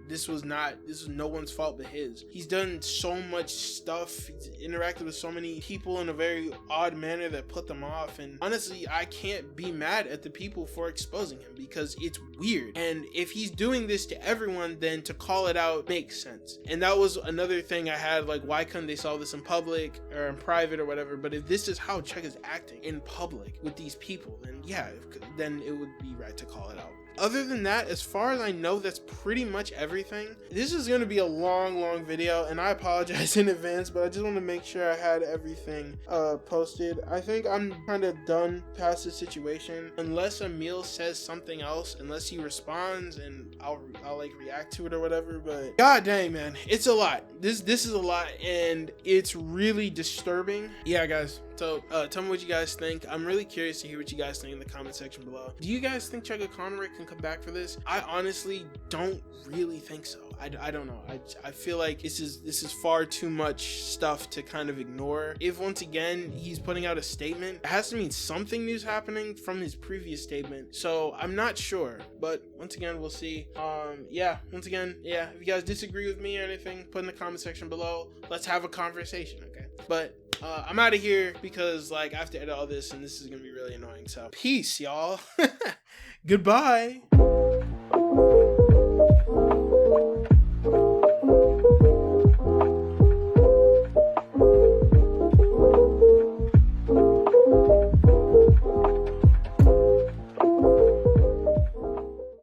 this was no one's fault but his. He's done so much stuff. He's interacted with so many people in a very odd manner that put them off. And honestly, I can't be mad at the people for exposing him because it's weird. And if he's doing this to everyone, then to call it out makes sense. And that was another thing I had, like, why couldn't they solve this in public or in private or whatever? But if this is how Chuck is acting in public with these people, then yeah, then it would be right to call it out. Other than that, as far as I know, that's pretty much everything. This is going to be a long video, and I apologize in advance, but I just want to make sure I had everything posted. I think I'm kind of done past the situation, unless Emil says something else, unless he responds, and I'll like react to it or whatever. But god dang, man, it's a lot. This is a lot, and it's really disturbing. Yeah, guys, So tell me what you guys think. I'm really curious to hear what you guys think in the comment section below. Do you guys think Chuggaaconroy can come back for this? I honestly don't really think so. I don't know. I feel like this is far too much stuff to kind of ignore. If once again he's putting out a statement, it has to mean something new's happening from his previous statement. So I'm not sure, but once again we'll see. Yeah, once again, yeah, if you guys disagree with me or anything, put in the comment section below. Let's have a conversation, okay? But I'm out of here because like I have to edit all this and this is gonna be really annoying. So peace, y'all. Goodbye.